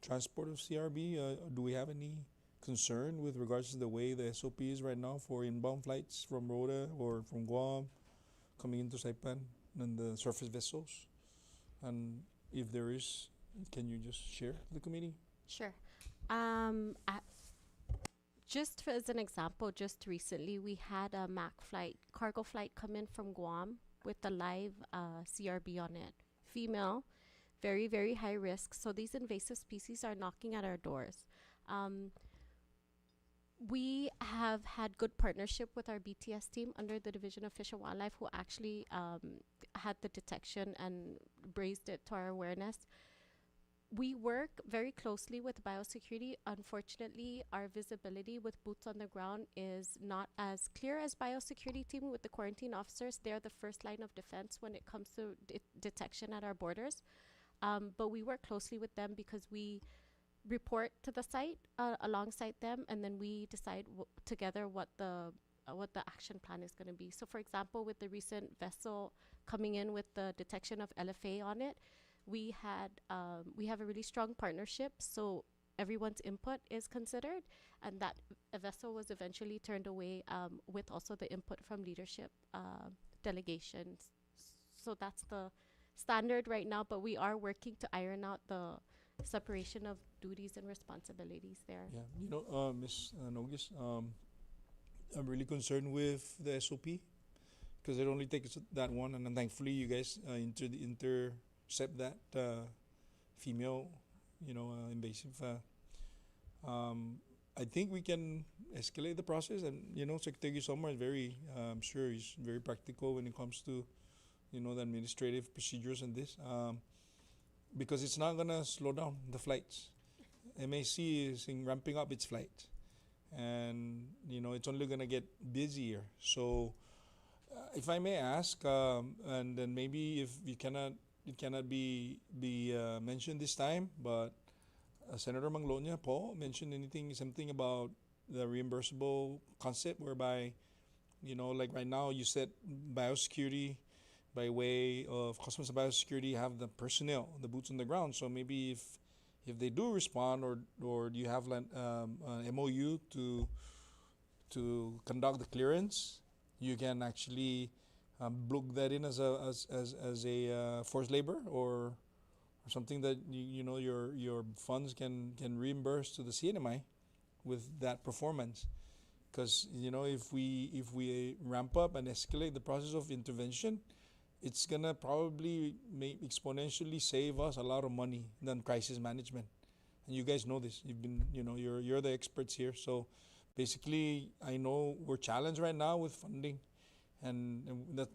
transport of CRB. Do we have any concern with regards to the way the SOP is right now for inbound flights from Rhoda or from Guam coming into Saipan and the surface vessels? And if there is, can you just share to the committee? Sure. Just as an example, just recently we had a MAC flight, cargo flight, come in from Guam with a live CRB on it. Female, very, very high risk. So these invasive species are knocking at our doors. We have had good partnership with our BTS team under the Division of Fish and Wildlife, who actually had the detection and raised it to our awareness. We work very closely with biosecurity. Unfortunately, our visibility with boots on the ground is not as clear as biosecurity team with the quarantine officers. They're the first line of defense when it comes to detection at our borders. But we work closely with them because we report to the site alongside them, and then we decide together what the action plan is going to be. So, for example, with the recent vessel coming in with the detection of LFA on it, we have a really strong partnership. So everyone's input is considered, and that a vessel was eventually turned away with also the input from leadership delegations. So that's the standard right now, but we are working to iron out the separation of duties and responsibilities there. Yeah, Ms. Nogis, I'm really concerned with the SOP because it only takes that one, and then thankfully you guys intercept that female, invasive. I think we can escalate the process, and Secretary Sommer is very, I'm sure he's very practical when it comes to, the administrative procedures and this. because it's not gonna slow down the flights. MAC is ramping up its flight, and it's only gonna get busier. So, if I may ask, and then maybe if it cannot be mentioned this time, but Senator Manglonia, Paul mentioned something about the reimbursable concept, whereby like right now you said biosecurity by way of Customs and Biosecurity have the personnel, the boots on the ground. So maybe if they do respond, or do you have an MOU to conduct the clearance, you can actually book that in as a forced labor, or something that your funds can reimburse to the CNMI with that performance. Because if we ramp up and escalate the process of intervention, it's gonna probably exponentially save us a lot of money than crisis management. And you guys know this. You've been you're the experts here. So basically, I know we're challenged right now with funding, and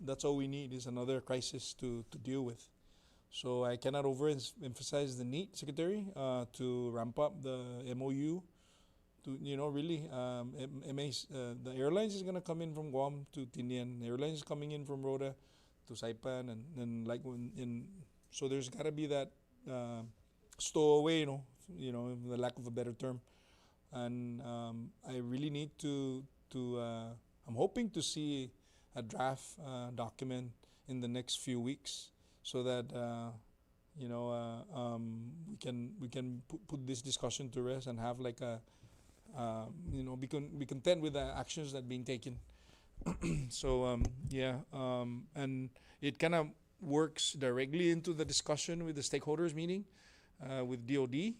that's all we need is another crisis to deal with. So I cannot overemphasize the need, Secretary, to ramp up the MOU. To really, the airlines is gonna come in from Guam to Tinian. The airlines is coming in from Rota to Saipan, and like so there's gotta be that stowaway, the lack of a better term. And I really need to I'm hoping to see a draft document in the next few weeks, so that we can put this discussion to rest and have like a be content with the actions that being taken. So and it kind of works directly into the discussion with the stakeholders meeting with DOD.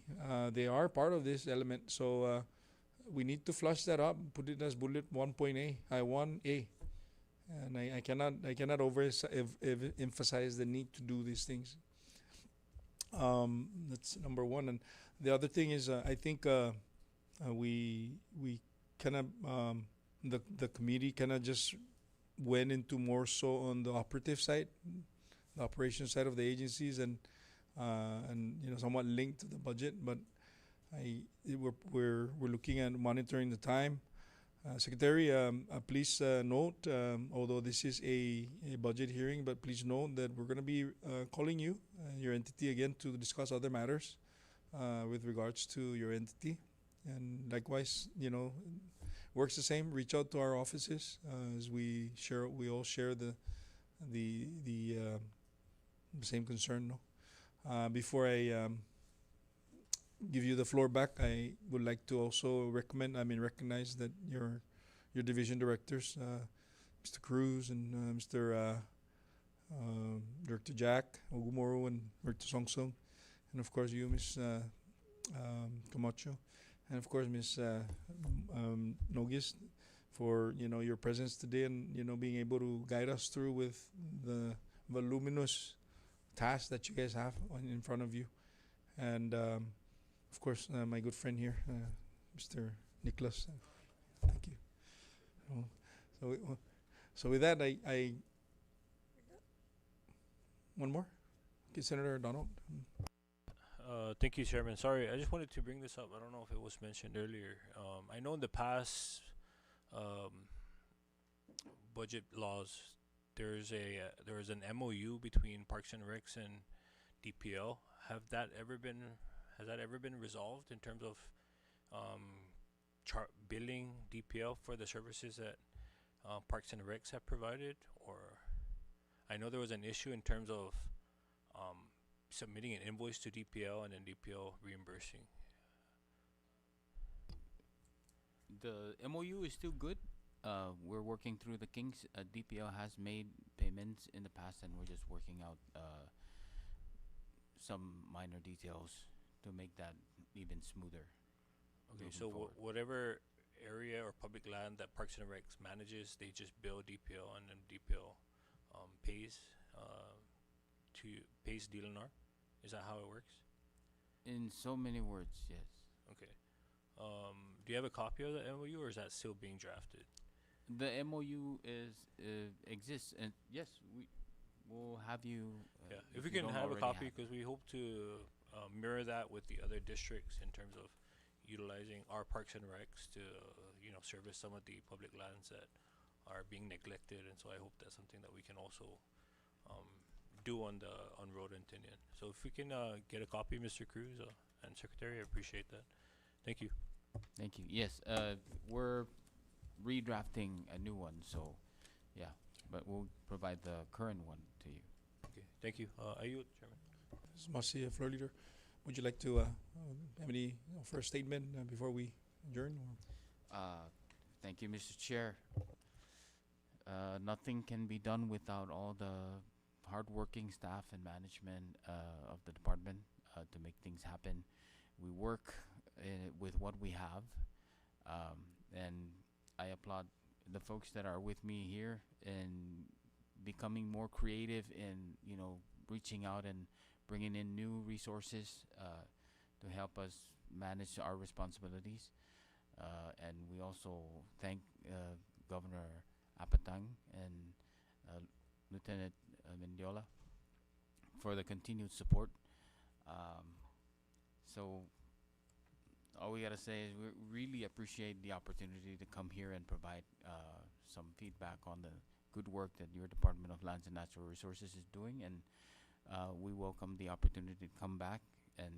They are part of this element, so we need to flush that up, put it as bullet 1A, and I cannot emphasize the need to do these things. That's number one. And the other thing is, I think we kind of the committee kind of just went into more so on the operative side, the operations side of the agencies, and somewhat linked to the budget. But we're looking at monitoring the time. Secretary, please note, although this is a budget hearing, but please note that we're going to be calling you, your entity, again to discuss other matters with regards to your entity. And likewise, works the same. Reach out to our offices as we all share the same concern. No? Before I give you the floor back, I would like to also recognize that your division directors, Mr. Cruz and Mr. Director Jack Ogumoro and Director Songsong, and of course you, Ms. Camacho, and of course Ms. Nogis, for your presence today, and being able to guide us through with the voluminous task that you guys have in front of you. And of course, my good friend here, Mr. Nicholas. Thank you. So with that, I one more. Okay, Senator Donald. Thank you, Chairman. Sorry, I just wanted to bring this up. I don't know if it was mentioned earlier. I know in the past budget laws, there is an MOU between Parks and Recs and DPL. Has that ever been resolved in terms of billing DPL for the services that Parks and Recs have provided? Or I know there was an issue in terms of submitting an invoice to DPL and then DPL reimbursing. The MOU is still good. We're working through the kinks. DPL has made payments in the past, and we're just working out some minor details to make that even smoother. Okay, so whatever area or public land that Parks and Recs manages, they just bill DPL, and then DPL pays DLNR. Is that how it works? In so many words, yes. Okay. Do you have a copy of the MOU, or is that still being drafted? The MOU exists, and yes, we'll have you. Yeah, if we can don't have a already copy, have. because we hope to mirror that with the other districts in terms of utilizing our parks and recs to, service some of the public lands that are being neglected. And so I hope that's something that we can also do on Road and Tinian. So if we can get a copy, Mr. Cruz and Secretary, I appreciate that. Thank you. Thank you. Yes, we're redrafting a new one, so yeah, but we'll provide the current one to you. Okay, thank you. Ayut, Chairman. Marcia, Floor Leader, would you like to have any first statement before we adjourn? Thank you, Mr. Chair. Nothing can be done without all the hardworking staff and management of the department to make things happen. We work with what we have, and I applaud the folks that are with me here in becoming more creative in reaching out and bringing in new resources to help us manage our responsibilities. And we also thank Governor Apatang and Lieutenant Mendiola for the continued support. So all we gotta say is we really appreciate the opportunity to come here and provide some feedback on the good work that your Department of Lands and Natural Resources is doing, and we welcome the opportunity to come back and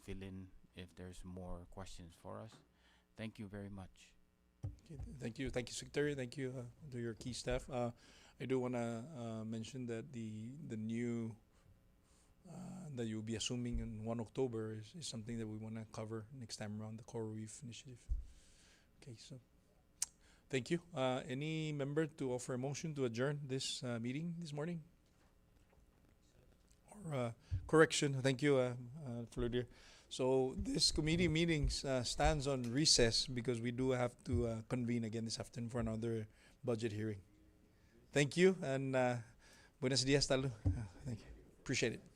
fill in if there's more questions for us. Thank you very much. Okay, thank you, Secretary. Thank you to your key staff. I do want to mention that the new that you'll be assuming in 1 October is something that we want to cover next time around, the Coral Reef Initiative. Okay, so thank you. Any member to offer a motion to adjourn this meeting this morning? Or correction? Thank you, Floridia. So this committee meetings stands on recess because we do have to convene again this afternoon for another budget hearing. Thank you, and buenos dias, Talu. Thank you. Appreciate it.